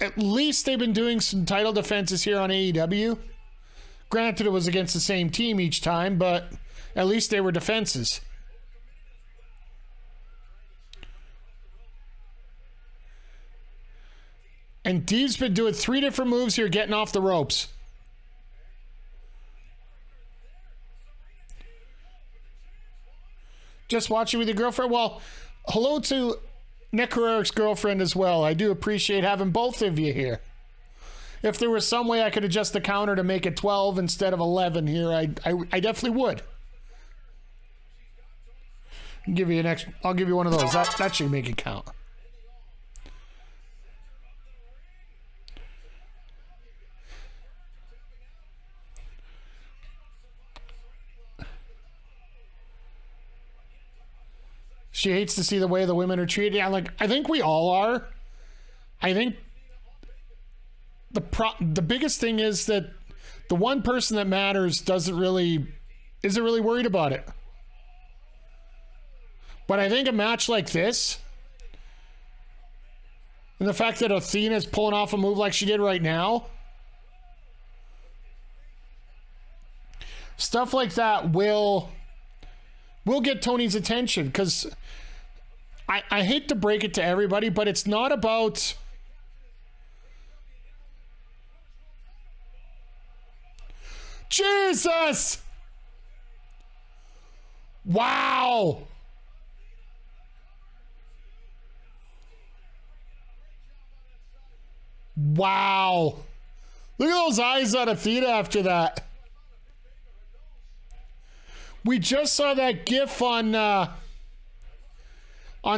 at least they've been doing some title defenses here on AEW. Granted, it was against the same team each time, but at least they were defenses. And Dee's been doing 3 different moves here, getting off the ropes. Just watching with your girlfriend? Well, hello to Nick Herrera's girlfriend as well. I do appreciate having both of you here. If there was some way I could adjust the counter to make it 12 instead of 11 here, I definitely would. I'll give you one of those. That should make it count. She hates to see the way the women are treated. Yeah, I think we all are. I think the biggest thing is that the one person that matters isn't really worried about it. But I think a match like this, and the fact that Athena's pulling off a move like she did right now, stuff like that will get Tony's attention, because I hate to break it to everybody, but it's not about Jesus! Wow! Wow! Look at those eyes on Athena after that. We just saw that GIF on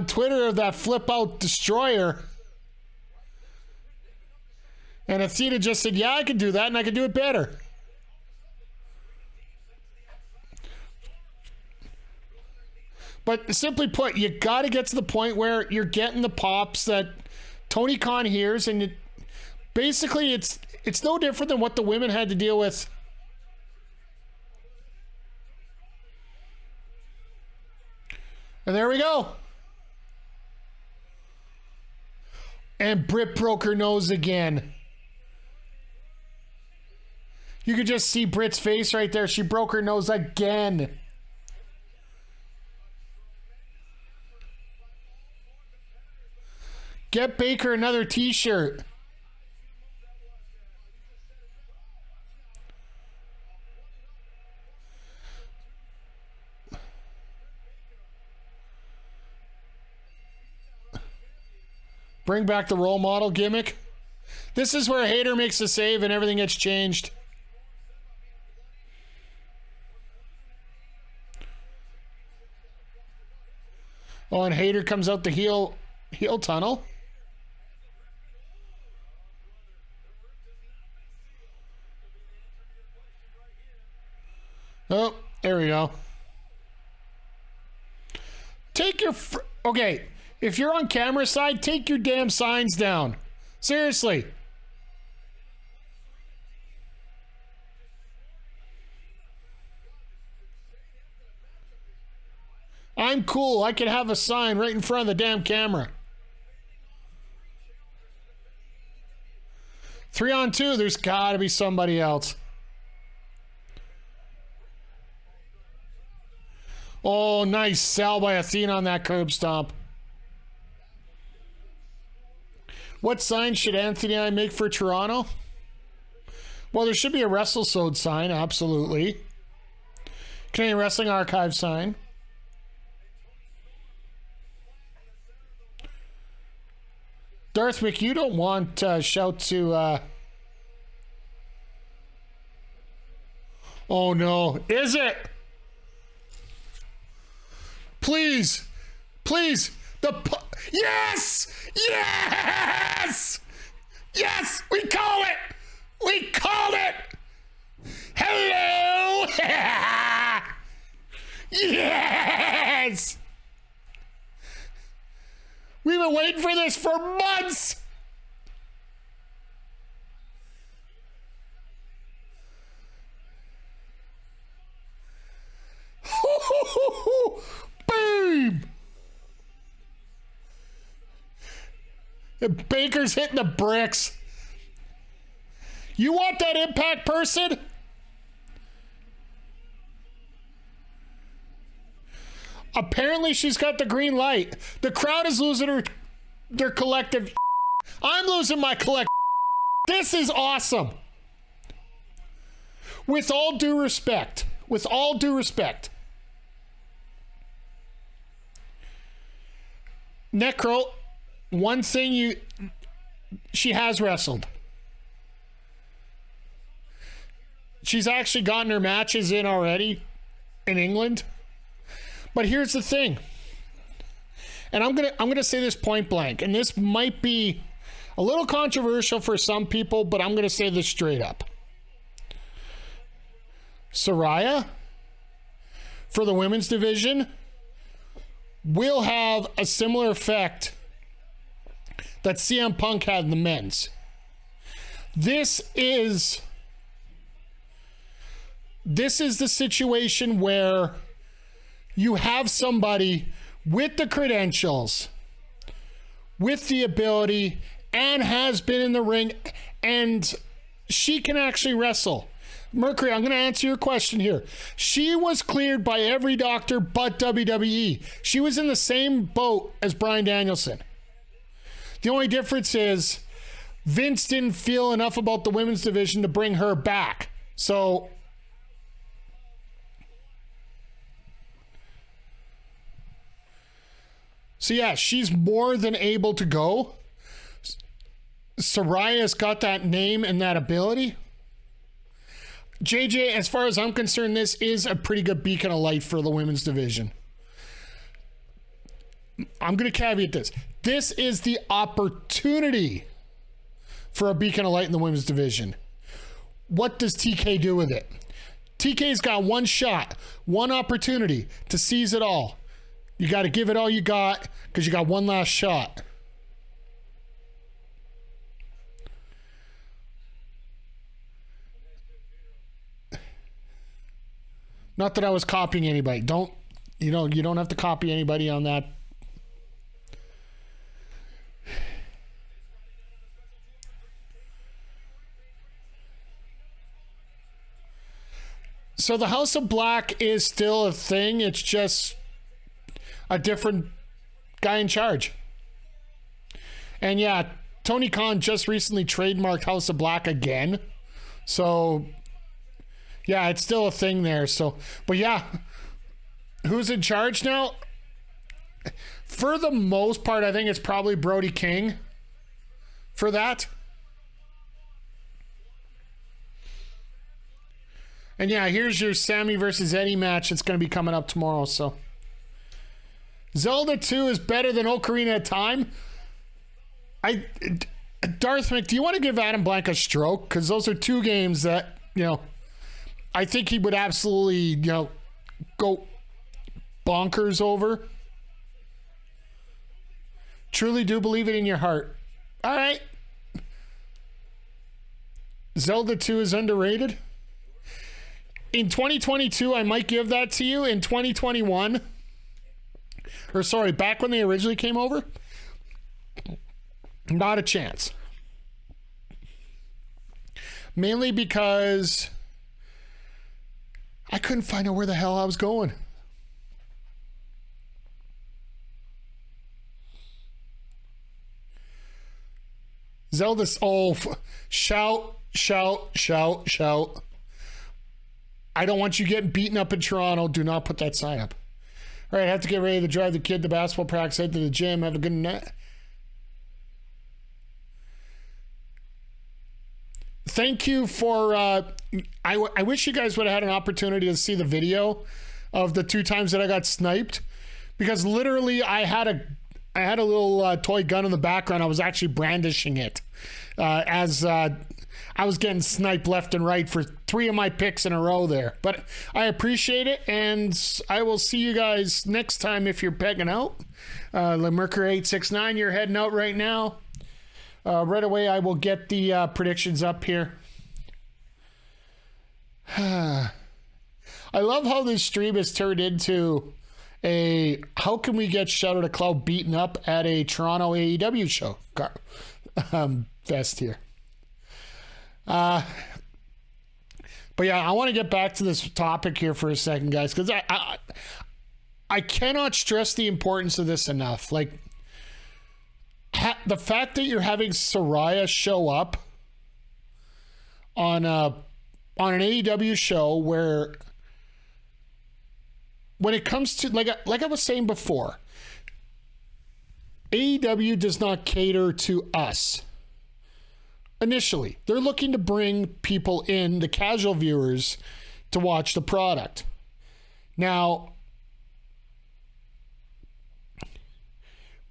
Twitter of that flip out destroyer. And Athena just said, yeah, I can do that, and I can do it better. But simply put, you got to get to the point where you're getting the pops that Tony Khan hears, and basically it's no different than what the women had to deal with. And there we go. And Britt broke her nose again. You could just see Britt's face right there. She broke her nose again. Get Baker another t-shirt. Bring back the role model gimmick. This is where Hayter makes a save and everything gets changed. Oh, and Hayter comes out the heel tunnel. Oh, there we go. Take your... Okay, if you're on camera side, take your damn signs down. Seriously. I'm cool. I could have a sign right in front of the damn camera. 3-on-2, there's got to be somebody else. Oh, nice sell by Athena on that curb stomp. What sign should Anthony and I make for Toronto? Well, there should be a WrestleSode sign, absolutely. Canadian Wrestling Archive sign. Darth Mick, you don't want shout to... Oh, no. Is it? Please. Please. Yes! Yes! Yes! We call it! We called it! Hello! Yes! We've been waiting for this for months! Boom! Baker's hitting the bricks. You want that Impact person? Apparently she's got the green light. The crowd is losing their collective. I'm losing my collective. This is awesome. With all due respect. With all due respect. Necro, one thing she has wrestled. She's actually gotten her matches in already in England. But here's the thing. And I'm gonna say this point blank, and this might be a little controversial for some people, but I'm gonna say this straight up. Saraya, for the women's division, will have a similar effect that CM Punk had in the men's. This is the situation where you have somebody with the credentials, with the ability, and has been in the ring, and she can actually wrestle. Mercury, I'm going to answer your question here. She was cleared by every doctor but WWE. She was in the same boat as Bryan Danielson. The only difference is Vince didn't feel enough about the women's division to bring her back. So yeah, she's more than able to go. Saraya's got that name and that ability. JJ, as far as I'm concerned, this is a pretty good beacon of light for the women's division. I'm going to caveat this. This is the opportunity for a beacon of light in the women's division. What does TK do with it? TK's got one shot, one opportunity to seize it all. You got to give it all you got because you got one last shot. Not that I was copying anybody. You don't have to copy anybody on that. So the House of Black is still a thing. It's just a different guy in charge. And yeah, Tony Khan just recently trademarked House of Black again. So yeah, it's still a thing there. So, but yeah, who's in charge now? For the most part, I think it's probably Brody King. for that. And yeah, here's your Sammy versus Eddie match. It's going to be coming up tomorrow. So Zelda 2 is better than Ocarina of Time. Darth Mick, do you want to give Adam Blank a stroke? Because those are two games that, I think he would absolutely, go bonkers over. Truly do believe it in your heart. All right. Zelda 2 is underrated. In 2022, I might give that to you. In 2021, or sorry, back when they originally came over, not a chance. Mainly because I couldn't find out where the hell I was going. Zelda's shout. I don't want you getting beaten up in Toronto. Do not put that sign up. All right, I have to get ready to drive the kid to basketball practice, head to the gym. Have a good night. Thank you for, I wish you guys would have had an opportunity to see the video of the 2 times that I got sniped, because literally I had a little toy gun in the background. I was actually brandishing it as I was getting sniped left and right for 3 of my picks in a row there. But I appreciate it, and I will see you guys next time if you're pegging out. Mercury 869, you're heading out right now. Right away, I will get the predictions up here. I love how this stream has turned into how can we get Shadow to Cloud beaten up at a Toronto AEW show? Fest here. But yeah, I want to get back to this topic here for a second, guys, because I cannot stress the importance of this enough. Like, the fact that you're having Saraya show up on an AEW show where, when it comes to, like I was saying before, AEW does not cater to us. Initially, they're looking to bring people in, the casual viewers, to watch the product. Now,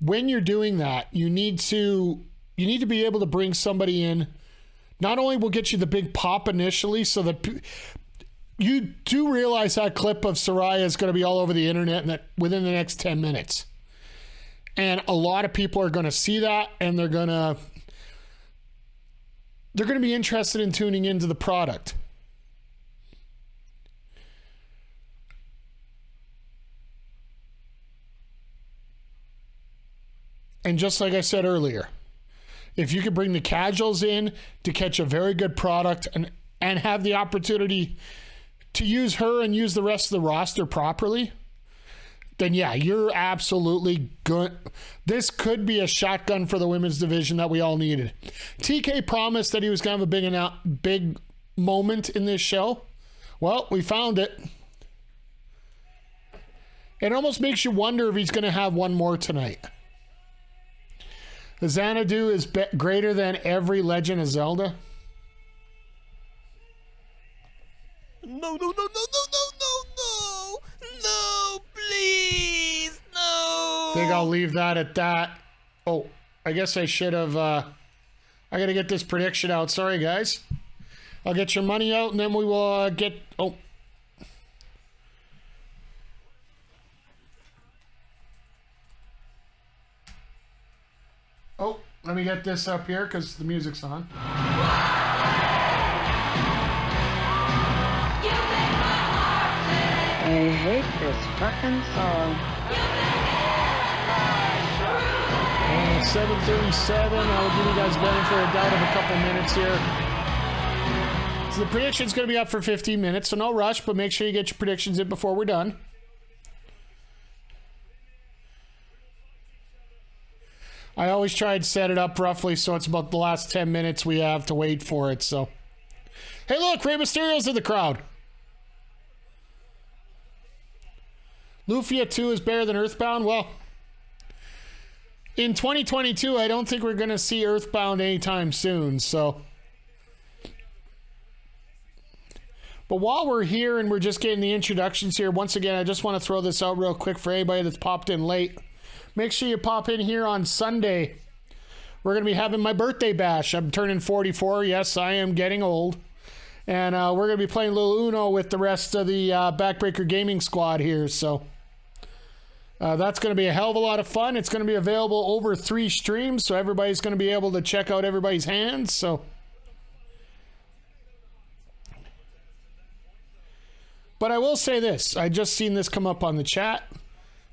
when you're doing that, you need to be able to bring somebody in. Not only will get you the big pop initially, so that you do realize that clip of Saraya is going to be all over the internet within the next 10 minutes. And a lot of people are going to see that, and they're going to be interested in tuning into the product. And just like I said earlier, if you could bring the casuals in to catch a very good product and have the opportunity to use her and use the rest of the roster properly, then yeah, you're absolutely good. This could be a shotgun for the women's division that we all needed. TK promised that he was going to have a big moment in this show. Well, we found it. It almost makes you wonder if he's going to have one more tonight. The Xanadu is greater than every Legend of Zelda. No, please, no. I think I'll leave that at that. Oh, I guess I should have, I got to get this prediction out. Sorry, guys. I'll get your money out, and then we will get, oh. Oh, let me get this up here because the music's on. I hate this fucking song. 7:37. I will give you guys benefit of a doubt of a couple minutes here. So the prediction's going to be up for 15 minutes, so no rush, but make sure you get your predictions in before we're done. I always try and set it up roughly so it's about the last 10 minutes we have to wait for it, so. Hey, look, Rey Mysterio's in the crowd. Lufia 2 is better than Earthbound? Well, in 2022, I don't think we're going to see Earthbound anytime soon, so. But while we're here and we're just getting the introductions here, once again, I just want to throw this out real quick for anybody that's popped in late. Make sure you pop in here on Sunday. We're going to be having my birthday bash. I'm turning 44. Yes, I am getting old. And we're going to be playing Little Uno with the rest of the Backbreaker Gaming Squad here, so. That's going to be a hell of a lot of fun. It's going to be available over 3 streams, so everybody's going to be able to check out everybody's hands. So, but I will say this. I just seen this come up on the chat.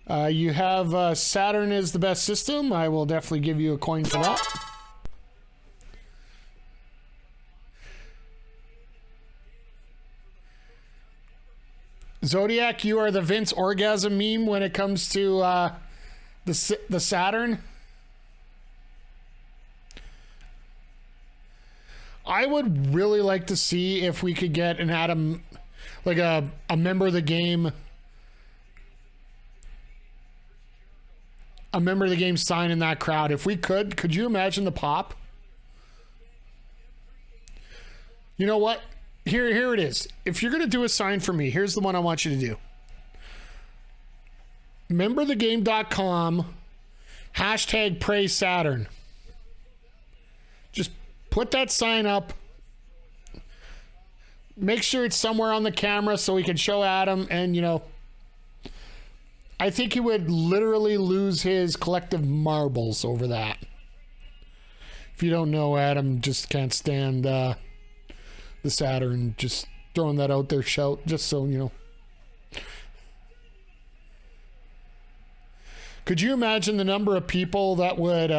You have Saturn is the best system. I will definitely give you a coin for that. Zodiac, you are the Vince orgasm meme when it comes to the Saturn. I would really like to see if we could get an Adam, like a member of the game, sign in that crowd. If we could you imagine the pop? You know what? Here it is. If you're going to do a sign for me, here's the one I want you to do. Memberthegame.com #Praise Saturn. Just put that sign up. Make sure it's somewhere on the camera so we can show Adam. And, you know, I think he would literally lose his collective marbles over that. If you don't know, Adam just can't stand the Saturn. Just throwing that out there, shout, just so you know. Could you imagine the number of people that would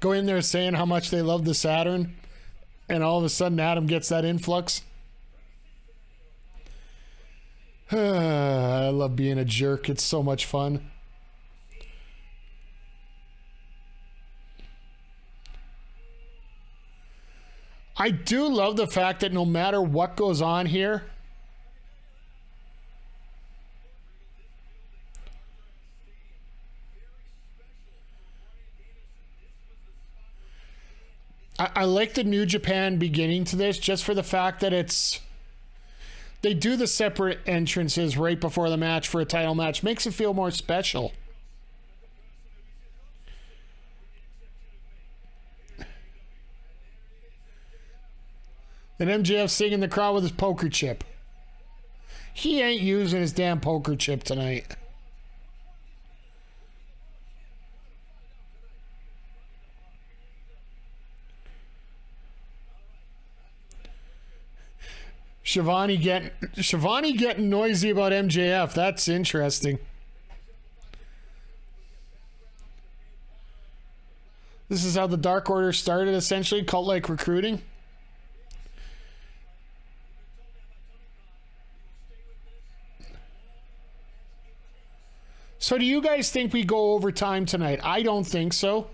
go in there saying how much they love the Saturn, and all of a sudden Adam gets that influx? I love being a jerk. It's so much fun. I do love the fact that no matter what goes on here, I like the New Japan beginning to this, just for the fact that they do the separate entrances right before the match for a title match. Makes it feel more special. And MJF singing the crowd with his poker chip. He ain't using his damn poker chip tonight. Shivani getting noisy about MJF. That's interesting. This is how the Dark Order started, essentially, cult-like recruiting. So do you guys think we go overtime tonight? I don't think so.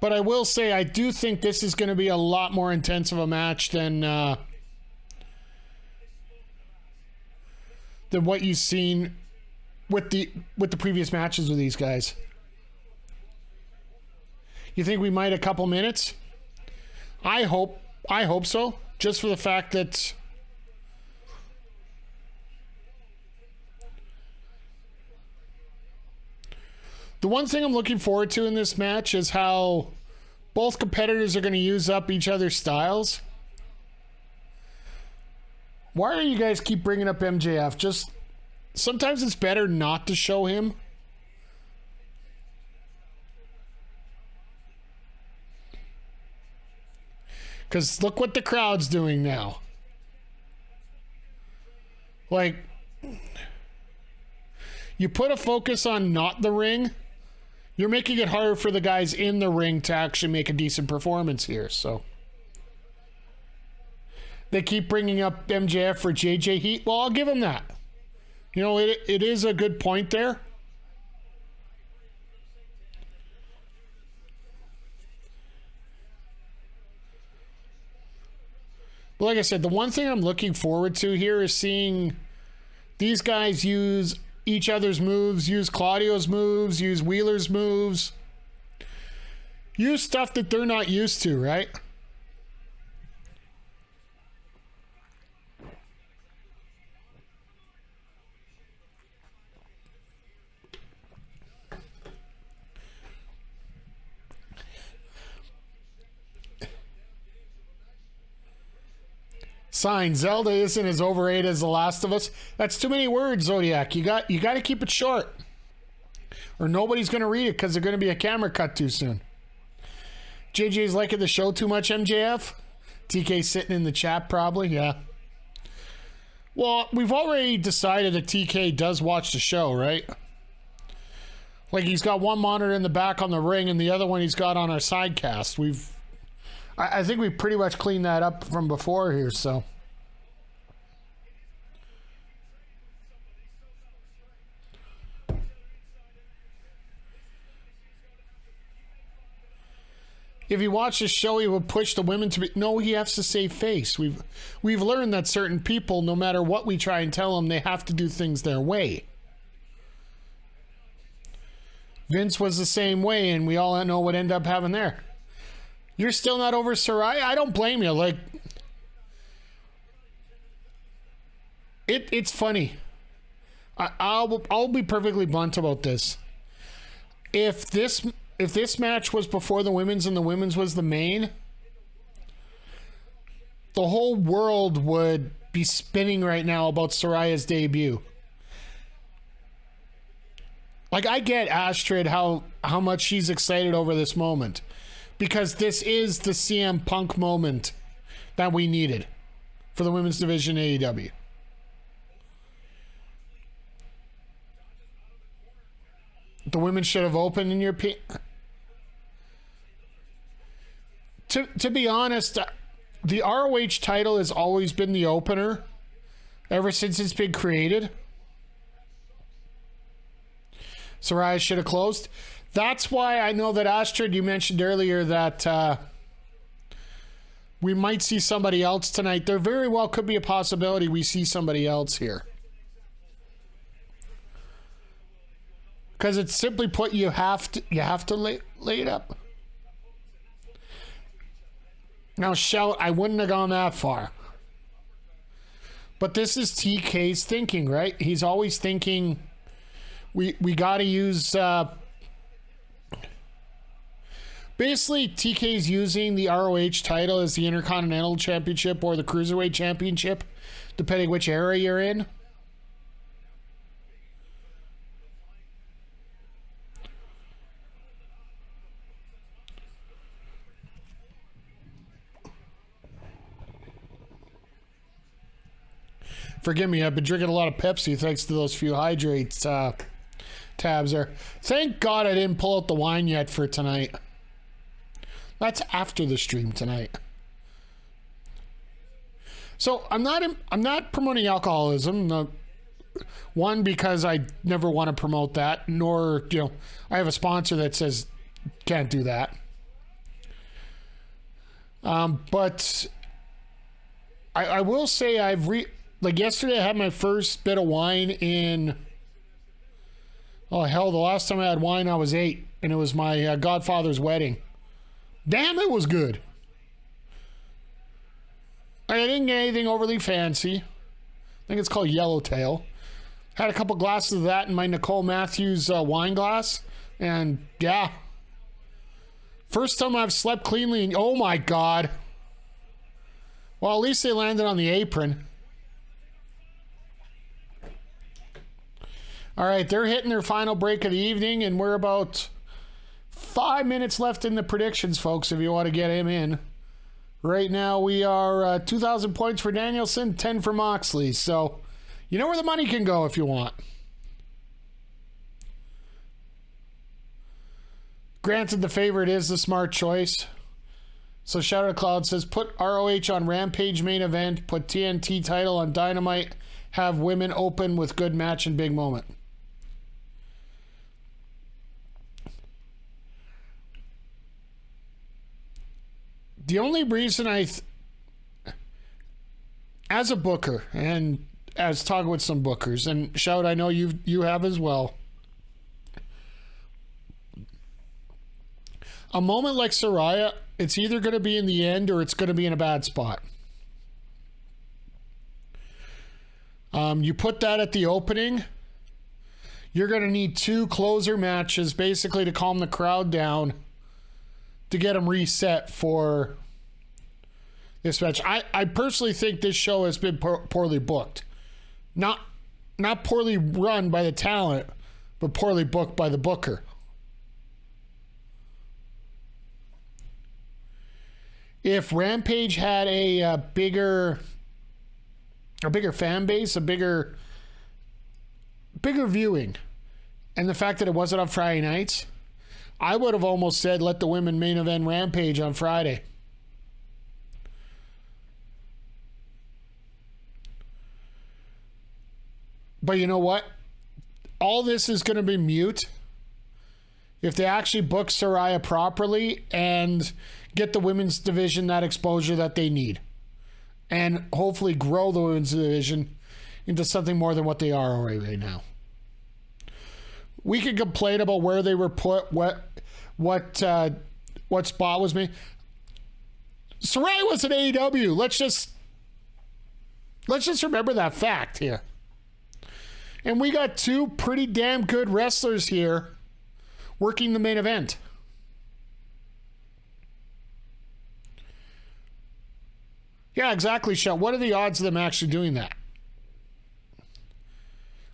But I will say I do think this is going to be a lot more intense of a match than what you've seen with the previous matches with these guys. You think we might a couple minutes? I hope so. Just for the fact that the one thing I'm looking forward to in this match is how both competitors are going to use up each other's styles. Why do you guys keep bringing up MJF? Just sometimes it's better not to show him. Because look what the crowd's doing now. Like, you put a focus on not the ring, you're making it harder for the guys in the ring to actually make a decent performance here. So they keep bringing up MJF for JJ Heat. Well, I'll give them that. You know, it is a good point there. But like I said, the one thing I'm looking forward to here is seeing these guys use each other's moves, use Claudio's moves, use Wheeler's moves, use stuff that they're not used to, right? Sign, Zelda isn't as overrated as The Last of Us. That's too many words, Zodiac. You got to keep it short, or nobody's going to read it because they're going to be a camera cut too soon. JJ's liking the show too much, MJF. TK sitting in the chat probably, yeah. Well, we've already decided that TK does watch the show, right? Like, he's got one monitor in the back on the ring and the other one he's got on our sidecast. I think we pretty much cleaned that up from before here, so. If he watched the show, he would push the women to be... No, he has to save face. We've learned that certain people, no matter what we try and tell them, they have to do things their way. Vince was the same way, and we all know what ended up having there. You're still not over Saraya? I don't blame you. Like, it's funny. I'll be perfectly blunt about this. If this match was before the women's and the women's was the main, the whole world would be spinning right now about Saraya's debut. Like, I get Astrid how much she's excited over this moment, because this is the CM Punk moment that we needed for the women's division AEW. The women should have opened, in your opinion. To be honest, the ROH title has always been the opener ever since it's been created. Saraya should have closed. That's why I know that Astrid, you mentioned earlier that we might see somebody else tonight. There very well could be a possibility we see somebody else here. Because it's simply put, you have to lay it up. Now, shout, I wouldn't have gone that far. But this is TK's thinking, right? He's always thinking we got to use... Basically, TK's using the ROH title as the Intercontinental Championship or the Cruiserweight Championship, depending which era you're in. Forgive me, I've been drinking a lot of Pepsi thanks to those few hydrates tabs there. Thank God I didn't pull out the wine yet for tonight. That's after the stream tonight. So I'm not promoting alcoholism. One, because I never want to promote that, nor, I have a sponsor that says can't do that. But I will say like yesterday I had my first bit of wine in, oh hell, the last time I had wine I was 8, and it was my godfather's wedding. Damn, it was good. I didn't get anything overly fancy. I think it's called Yellowtail. Had a couple glasses of that in my Nicole Matthews wine glass. And yeah. First time I've slept cleanly. Oh my God. Well, at least they landed on the apron. All right, they're hitting their final break of the evening, and we're about 5 minutes left in the predictions, folks, if you want to get him in. Right now, we are 2,000 points for Danielson, 10 for Moxley. So, you know where the money can go if you want. Granted, the favorite is the smart choice. So, Shadow Cloud says, put ROH on Rampage main event, put TNT title on Dynamite, have women open with good match and big moment. The only reason as a booker and as talking with some bookers, and Shout, I know you have as well. A moment like Saraya, it's either going to be in the end or it's going to be in a bad spot. You put that at the opening, you're going to need 2 closer matches basically to calm the crowd down to get them reset for this match. I personally think this show has been poorly booked. Not poorly run by the talent, but poorly booked by the booker. If Rampage had a bigger fan base, a bigger viewing, and the fact that it wasn't on Friday nights, I would have almost said let the women main event Rampage on Friday. But you know what? All this is going to be mute if they actually book Saraya properly and get the women's division that exposure that they need. And hopefully grow the women's division into something more than what they are already right now. We could complain about where they were put, what spot was made. Saraya was at AEW. Let's just remember that fact here. And we got 2 pretty damn good wrestlers here working the main event. Yeah, exactly, Shell. What are the odds of them actually doing that?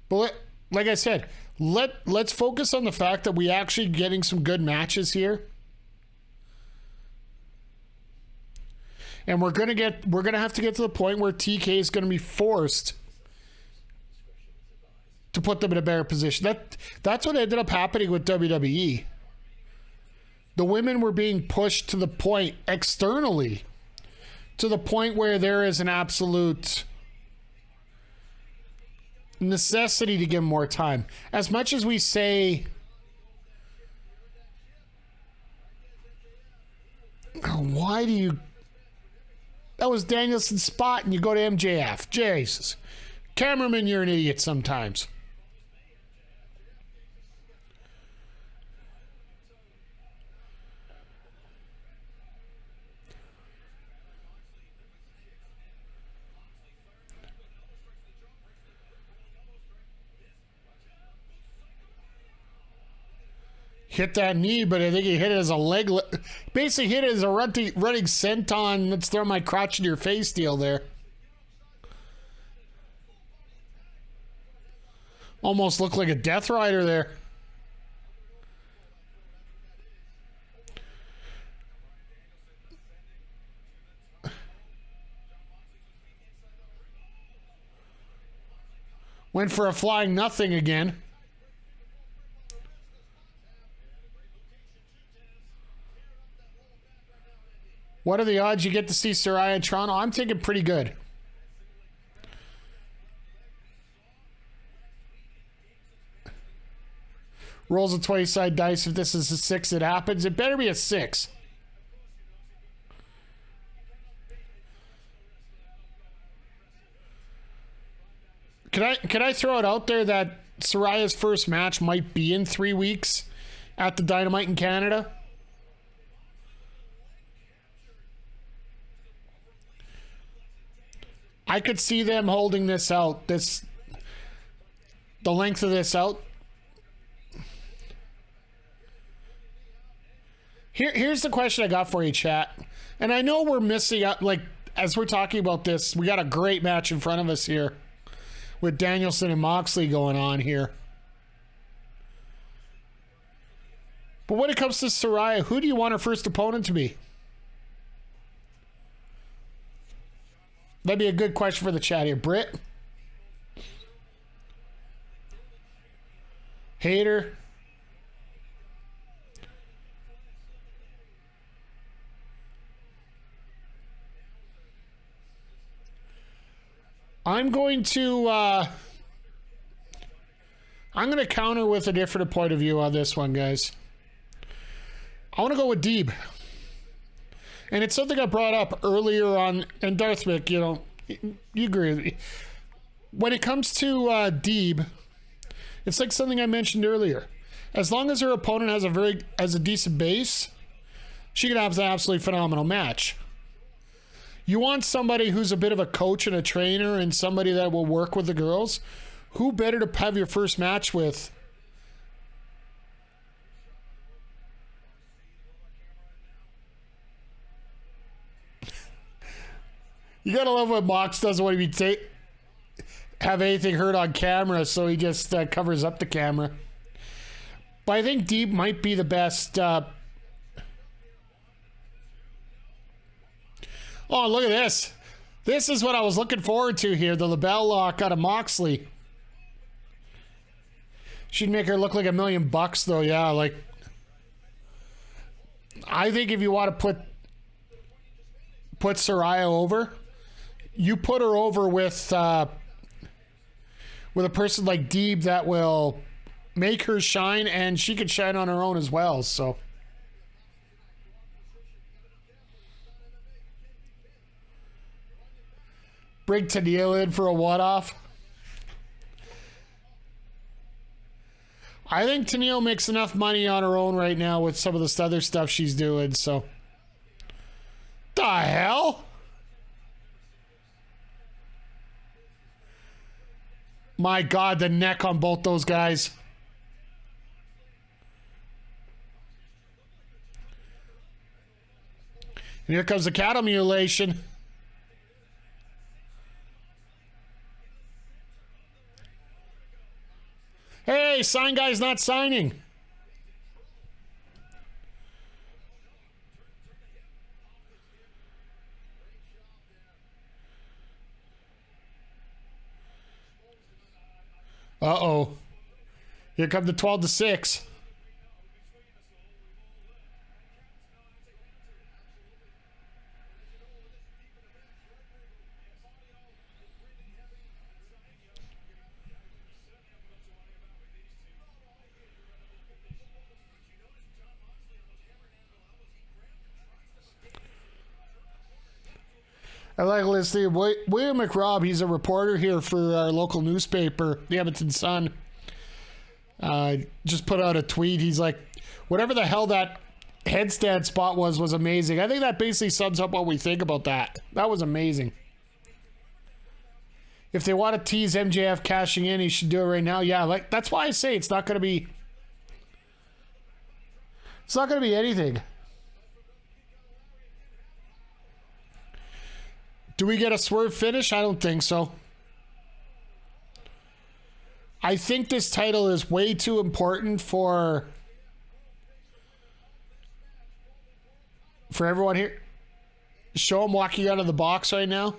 But like I said, let's focus on the fact that we actually getting some good matches here. And we're gonna have to get to the point where TK is gonna be forced to put them in a better position. That's what ended up happening with WWE. The women were being pushed to the point externally, to the point where there is an absolute necessity to give them more time. As much as we say, why do you... That was Danielson's spot and you go to MJF. Jesus. Cameraman, you're an idiot sometimes. Hit that knee, but I think he hit it as a leg. Basically hit it as a running senton. Let's throw my crotch in your face deal there. Almost looked like a Death Rider there. Went for a flying nothing again. What are the odds you get to see Saraya in Toronto? I'm thinking pretty good. Rolls a 20-side dice. If this is a 6, it happens. It better be a 6. Can I throw it out there that Saraya's first match might be in 3 weeks at the Dynamite in Canada? I could see them holding this out, the length of this out. Here's the question I got for you, chat. And I know we're missing out, like, as we're talking about this, we got a great match in front of us here with Danielson and Moxley going on here. But when it comes to Saraya, who do you want her first opponent to be? That'd be a good question for the chat here. Britt? Hater? I'm going to counter with a different point of view on this one, guys. I want to go with Deeb. And it's something I brought up earlier on, and Darth Mick, You agree with me. When it comes to Deeb, it's like something I mentioned earlier. As long as her opponent has a decent base, she can have an absolutely phenomenal match. You want somebody who's a bit of a coach and a trainer and somebody that will work with the girls. Who better to have your first match with? You gotta love what Mox does when he have anything heard on camera, so he just covers up the camera. But I think Deeb might be the best. Oh, look at this. This is what I was looking forward to here. The LaBelle lock out of Moxley. She'd make her look like $1 million though. Yeah, like. I think if you want to put Saraya over, you put her over with a person like Deeb that will make her shine, and she could shine on her own as well. So bring Tennille in for a one-off. I think Tennille makes enough money on her own right now with some of this other stuff she's doing. So the hell? My God, the neck on both those guys. And here comes the cattle mutilation. Hey, sign guy's not signing. Uh-oh. Here come the 12-6. I like listening to William McRobb. He's a reporter here for our local newspaper, the Edmonton Sun. Just put out a tweet. He's like, whatever the hell that headstand spot was amazing. I think that basically sums up what we think about that. That was amazing. If they want to tease MJF cashing in, he should do it right now. Yeah, like that's why I say it's not going to be anything. Do we get a swerve finish? I don't think so. I think this title is way too important for everyone here. Show him walking out of the box right now.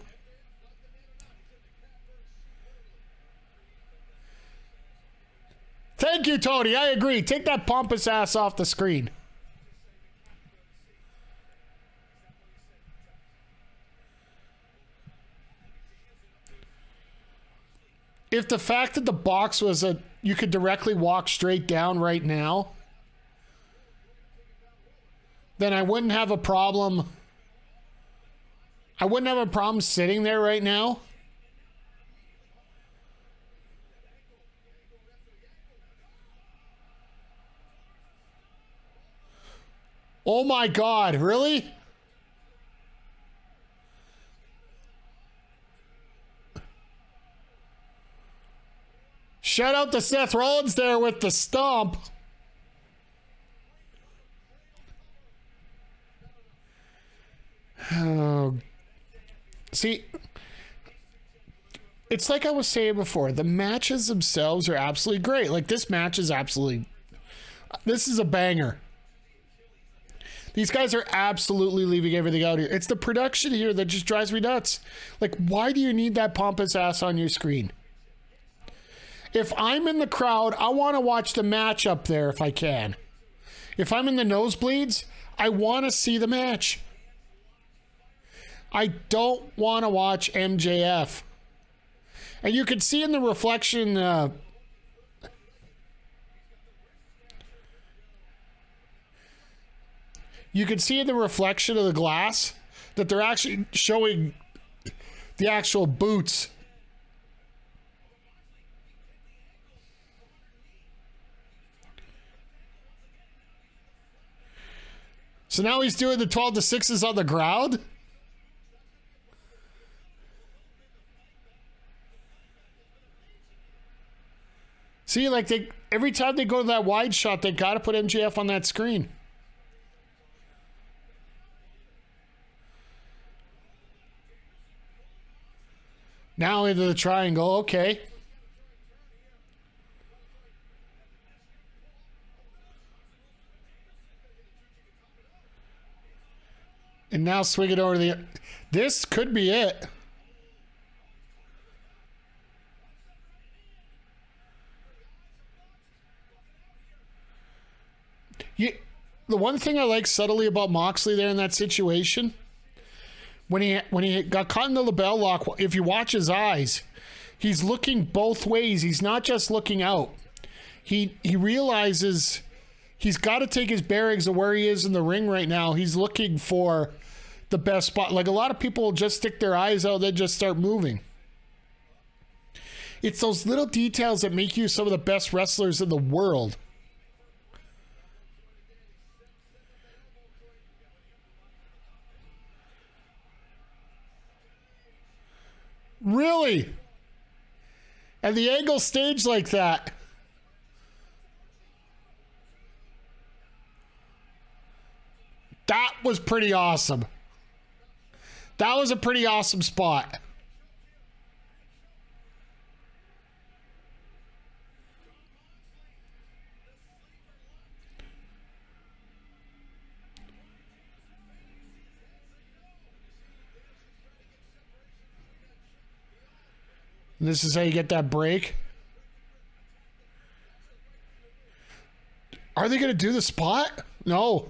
Thank you, Tony. I agree. Take that pompous ass off the screen. If the fact that the box was you could directly walk straight down right now, then I wouldn't have a problem. I wouldn't have a problem sitting there right now. Oh my God, really? Shout out to Seth Rollins there with the stomp. Oh. See, it's like I was saying before, the matches themselves are absolutely great. Like this match is this is a banger. These guys are absolutely leaving everything out here. It's the production here that just drives me nuts. Like, why do you need that pompous ass on your screen? If I'm in the crowd, I want to watch the match up there if I can. If I'm in the nosebleeds, I want to see the match. I don't want to watch MJF. And you can see in the reflection, you can see in the reflection of the glass that they're actually showing the actual boots. So now he's doing the 12 to 6s on the ground? See, like every time they go to that wide shot, they got to put MJF on that screen. Now into the triangle, okay. And now swing it over the... This could be it. The one thing I like subtly about Moxley there in that situation, when he got caught in the label lock, if you watch his eyes, he's looking both ways. He's not just looking out. He realizes he's got to take his bearings of where he is in the ring right now. He's looking for the best spot. Like a lot of people will just stick their eyes out, then just start moving. It's those little details that make you some of the best wrestlers in the world. Really? And the angle staged like that. That was pretty awesome. That was a pretty awesome spot. This is how you get that break. Are they going to do the spot? No.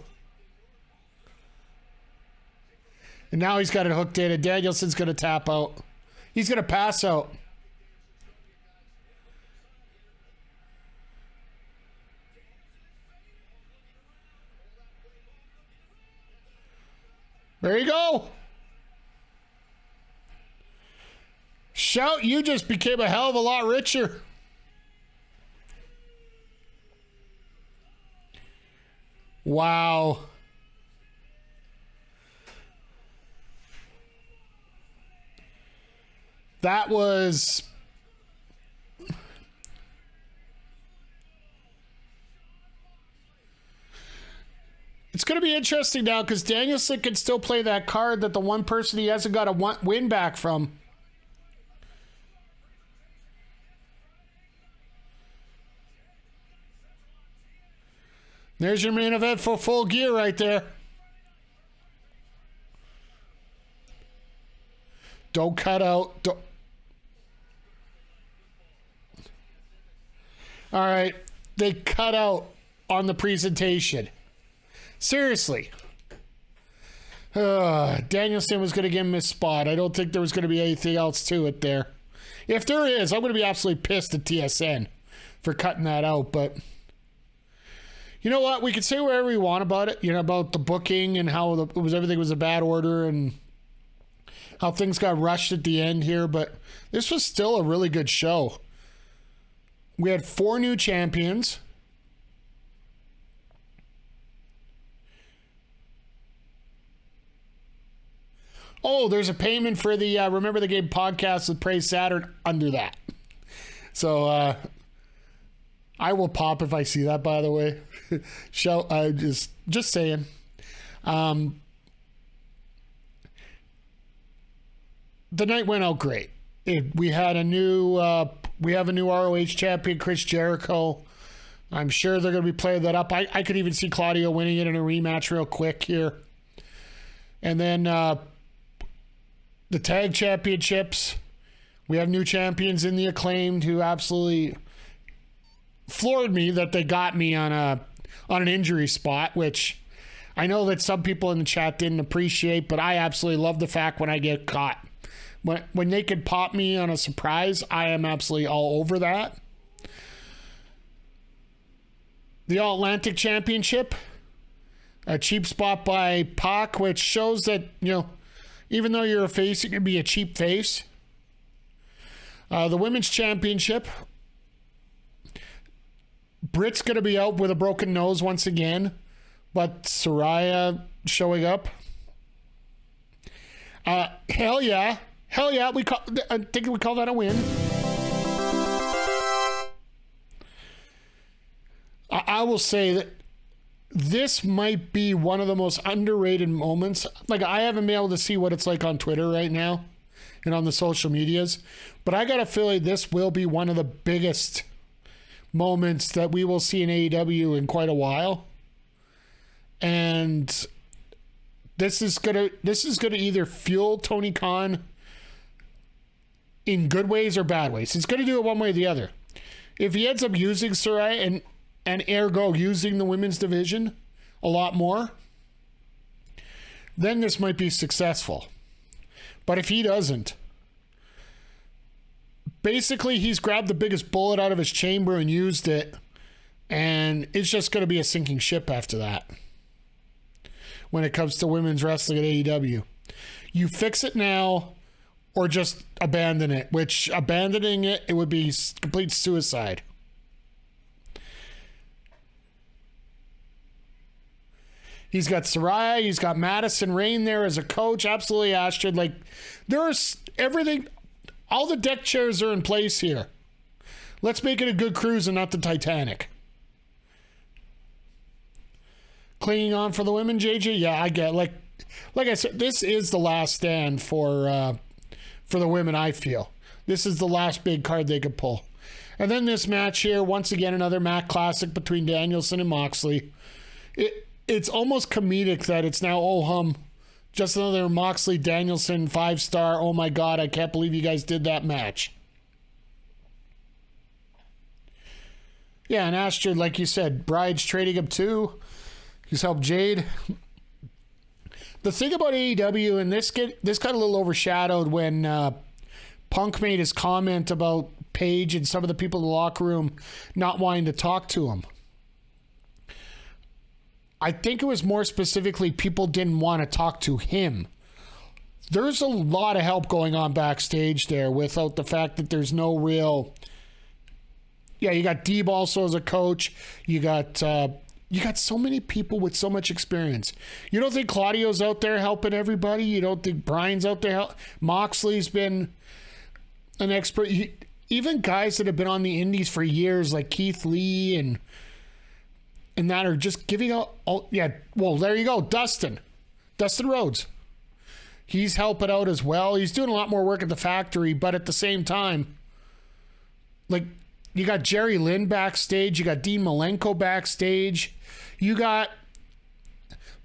And now he's got it hooked in, and Danielson's going to tap out. He's going to pass out. There you go. Shout, you just became a hell of a lot richer. Wow. That was... It's going to be interesting now because Danielson can still play that card that the one person he hasn't got a win back from. There's your main event for Full Gear right there. Don't cut out. Don't. All right. They cut out on the presentation. Seriously. Danielson was going to give him his spot. I don't think there was going to be anything else to it there. If there is, I'm going to be absolutely pissed at TSN for cutting that out, but... You know what? We can say whatever we want about it. You know, about the booking and how everything was a bad order and how things got rushed at the end here. But this was still a really good show. We had 4 new champions. Oh, there's a payment for the Remember the Game podcast with Praise Saturn under that. So, I will pop if I see that, by the way. Just saying. The night went out great. We have a new ROH champion, Chris Jericho. I'm sure they're going to be playing that up. I could even see Claudio winning it in a rematch real quick here. And then the tag championships. We have new champions in the Acclaimed who absolutely floored me that they got me on an injury spot, which I know that some people in the chat didn't appreciate, but I absolutely love the fact when I get caught. When they could pop me on a surprise, I am absolutely all over that. The All-Atlantic Championship, a cheap spot by Pac, which shows that, you know, Even though you're a face, you can be a cheap face. The women's championship. Britt's going to be out with a broken nose once again, but Saraya showing up. Hell yeah. I think we call that a win. I will say that this might be one of the most underrated moments. Like, I haven't been able to see what it's like on Twitter right now and on the social medias, but I got a feeling this will be one of the biggest moments that we will see in AEW in quite a while. And this is gonna either fuel Tony Khan in good ways or bad ways. It's gonna do it one way or the other. If he ends up using Saraya and ergo using the women's division a lot more, then this might be successful. But if he doesn't, basically he's grabbed the biggest bullet out of his chamber and used it, and it's just going to be a sinking ship after that when it comes to women's wrestling at AEW. You fix it now or just abandon it, which abandoning it would be complete suicide. He's got Saraya. He's got Madison Rayne there as a coach. Absolutely, Astrid. Like, there's everything. All the deck chairs are in place here. Let's make it a good cruise and not the Titanic. Clinging on for the women, JJ? Yeah, I get. Like I said, this is the last stand for the women, I feel. This is the last big card they could pull. And then this match here, once again, another Mac Classic between Danielson and Moxley. It's almost comedic that it's now, oh hum, just another Moxley Danielson 5-star. Oh my God, I can't believe you guys did that match. Yeah, and Astrid, like you said, Bride's trading him too. He's helped Jade. The thing about AEW, and this got a little overshadowed when Punk made his comment about Paige and some of the people in the locker room not wanting to talk to him. I think it was more specifically people didn't want to talk to him. There's a lot of help going on backstage there without the fact that there's no real... Yeah, you got Deeb also as a coach. You got so many people with so much experience. You don't think Claudio's out there helping everybody? You don't think Brian's out there Moxley's been an expert. Even guys that have been on the indies for years, like Keith Lee and that are just giving out. Oh, yeah, well, there you go. Dustin Rhodes. He's helping out as well. He's doing a lot more work at the factory, but at the same time, like, you got Jerry Lynn backstage. You got Dean Malenko backstage. You got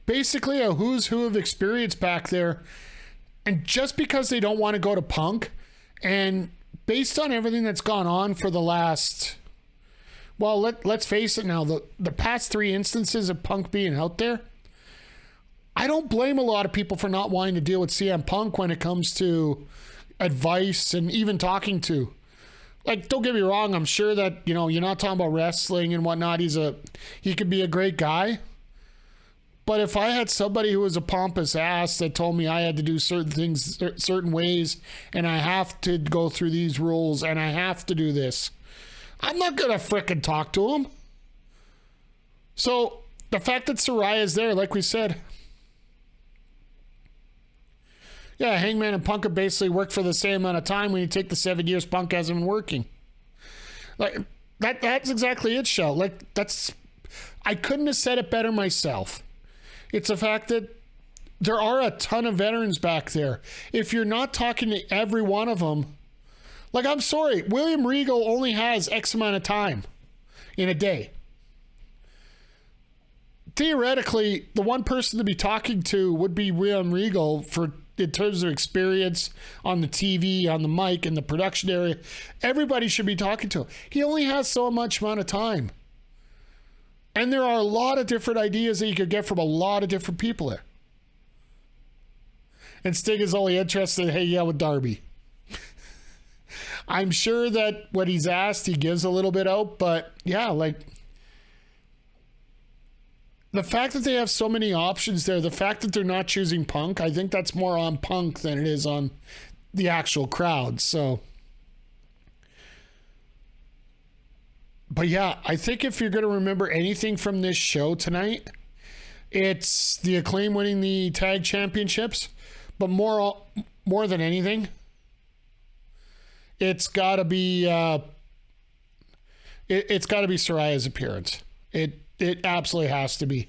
basically a who's who of experience back there. And just because they don't want to go to Punk, and based on everything that's gone on for the last... Well, let's face it now, the past 3 instances of Punk being out there, I don't blame a lot of people for not wanting to deal with CM Punk when it comes to advice and even talking to. Like, don't get me wrong, I'm sure that, you know, you're not talking about wrestling and whatnot. He could be a great guy. But if I had somebody who was a pompous ass that told me I had to do certain things certain ways, and I have to go through these rules, and I have to do this, I'm not going to frickin' talk to him. So, the fact that Saraya's there, like we said, yeah, Hangman and Punk have basically worked for the same amount of time when you take the 7 years Punk hasn't been working. Like, that's exactly it, Shell. Like, I couldn't have said it better myself. It's the fact that there are a ton of veterans back there. If you're not talking to every one of them, like, I'm sorry, William Regal only has X amount of time in a day. Theoretically, the one person to be talking to would be William Regal in terms of experience on the TV, on the mic, in the production area. Everybody should be talking to him. He only has so much amount of time. And there are a lot of different ideas that you could get from a lot of different people there. And Sting is only interested in hanging out with Darby. I'm sure that when he's asked, he gives a little bit out, but yeah, like, the fact that they have so many options there, the fact that they're not choosing Punk, I think that's more on Punk than it is on the actual crowd. So, but yeah, I think if you're going to remember anything from this show tonight, it's the Acclaim winning the tag championships, but more than anything, it's got to be it's got to be Soraya's appearance. It absolutely has to be.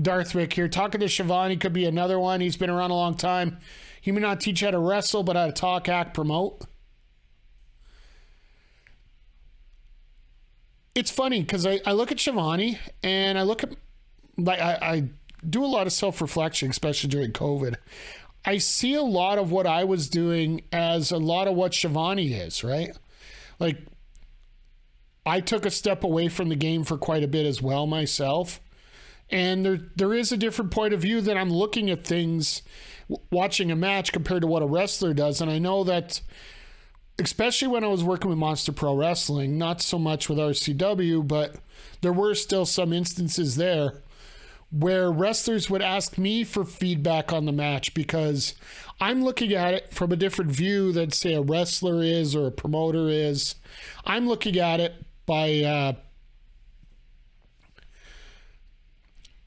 Darthwick here talking to Shivani could be another one. He's been around a long time. He may not teach how to wrestle, but how to talk, act, promote. It's funny because I look at Shivani and I look at, like, I do a lot of self-reflection, especially during COVID. I see a lot of what I was doing as a lot of what Shivani is, right? Like, I took a step away from the game for quite a bit as well myself. And there is a different point of view that I'm looking at things, watching a match compared to what a wrestler does. And I know that, especially when I was working with Monster Pro Wrestling, not so much with RCW, but there were still some instances there where wrestlers would ask me for feedback on the match because I'm looking at it from a different view than, say, a wrestler is or a promoter is. I'm looking at it by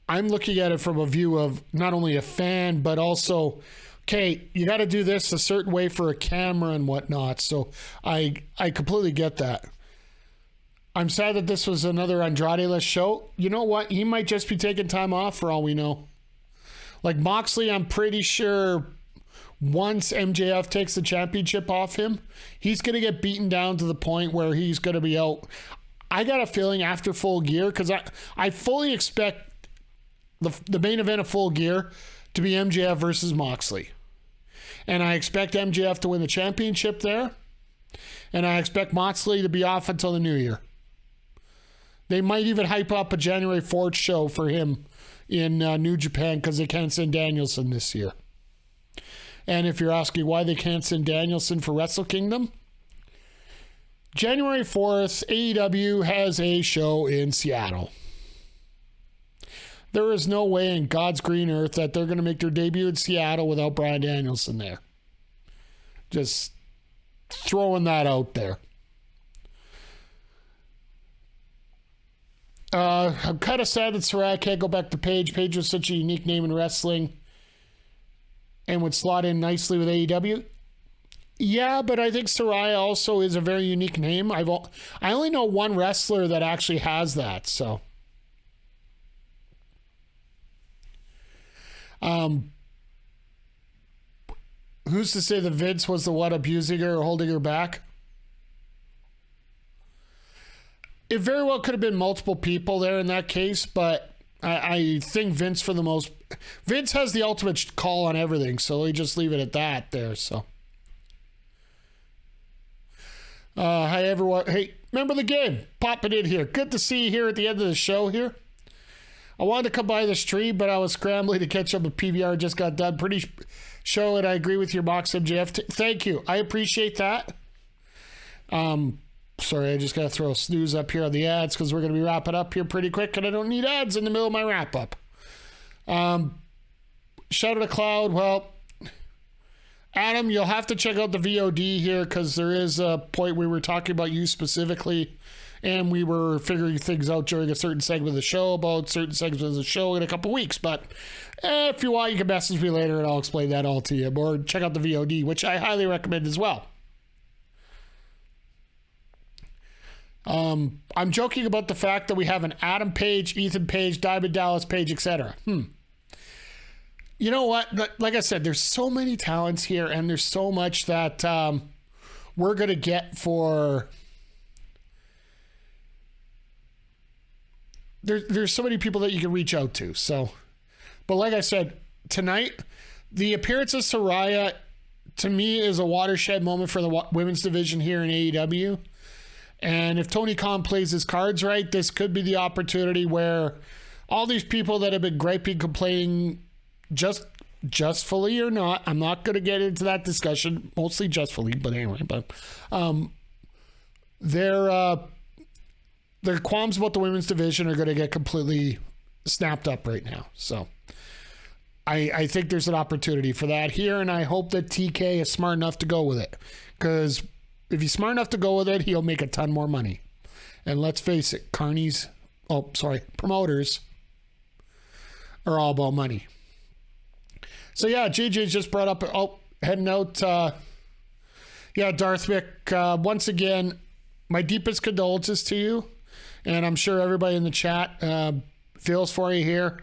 I'm looking at it from a view of not only a fan, but also, okay, you got to do this a certain way for a camera and whatnot. So I completely get that. I'm sad that this was another Andrade-less show. You know what? He might just be taking time off for all we know. Like Moxley, I'm pretty sure once MJF takes the championship off him, he's going to get beaten down to the point where he's going to be out. I got a feeling after Full Gear, because I fully expect the main event of Full Gear to be MJF versus Moxley. And I expect MJF to win the championship there. And I expect Moxley to be off until the new year. They might even hype up a January 4th show for him in New Japan because they can't send Danielson this year. And if you're asking why they can't send Danielson for Wrestle Kingdom, January 4th, AEW has a show in Seattle. There is no way in God's green earth that they're going to make their debut in Seattle without Bryan Danielson there. Just throwing that out there. I'm kind of sad that Saraya can't go back to Paige. Paige was such a unique name in wrestling and would slot in nicely with AEW. Yeah, but I think Saraya also is a very unique name. I only know one wrestler that actually has that, so. Who's to say that Vince was the one abusing her or holding her back? It very well could have been multiple people there in that case, but I think Vince Vince has the ultimate call on everything, so we just leave it at that there, so. Hi everyone. Hey, remember the game? Popping in here. Good to see you here at the end of the show here. I wanted to come by the stream, but I was scrambling to catch up with PVR. Just got done. Pretty show, and I agree with your Mox MJF. Thank you. I appreciate that. Sorry, I just got to throw a snooze up here on the ads because we're going to be wrapping up here pretty quick, and I don't need ads in the middle of my wrap-up. Shout out to Cloud. Well, Adam, you'll have to check out the VOD here because there is a point we were talking about you specifically, and we were figuring things out during a certain segment of the show about certain segments of the show in a couple weeks. But if you want, you can message me later, and I'll explain that all to you. Or check out the VOD, which I highly recommend as well. I'm joking about the fact that we have an Adam Page, Ethan Page, Diamond Dallas Page, etc. You know what? Like I said, there's so many talents here, and there's so much that we're going to get for... There's so many people that you can reach out to. So, but like I said, tonight, the appearance of Saraya, to me, is a watershed moment for the women's division here in AEW. And if Tony Khan plays his cards right, this could be the opportunity where all these people that have been griping, complaining, justfully or not, I'm not going to get into that discussion, mostly justfully, but anyway, but their qualms about the women's division are going to get completely snapped up right now. So I think there's an opportunity for that here, and I hope that TK is smart enough to go with it. Because if he's smart enough to go with it, he'll make a ton more money. And let's face it, promoters are all about money. So yeah, JJ just brought up, heading out. Darth Vic, once again, my deepest condolences to you. And I'm sure everybody in the chat feels for you here.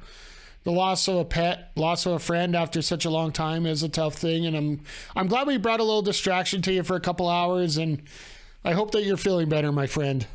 The loss of a pet, loss of a friend after such a long time is a tough thing. And I'm glad we brought a little distraction to you for a couple hours. And I hope that you're feeling better, my friend.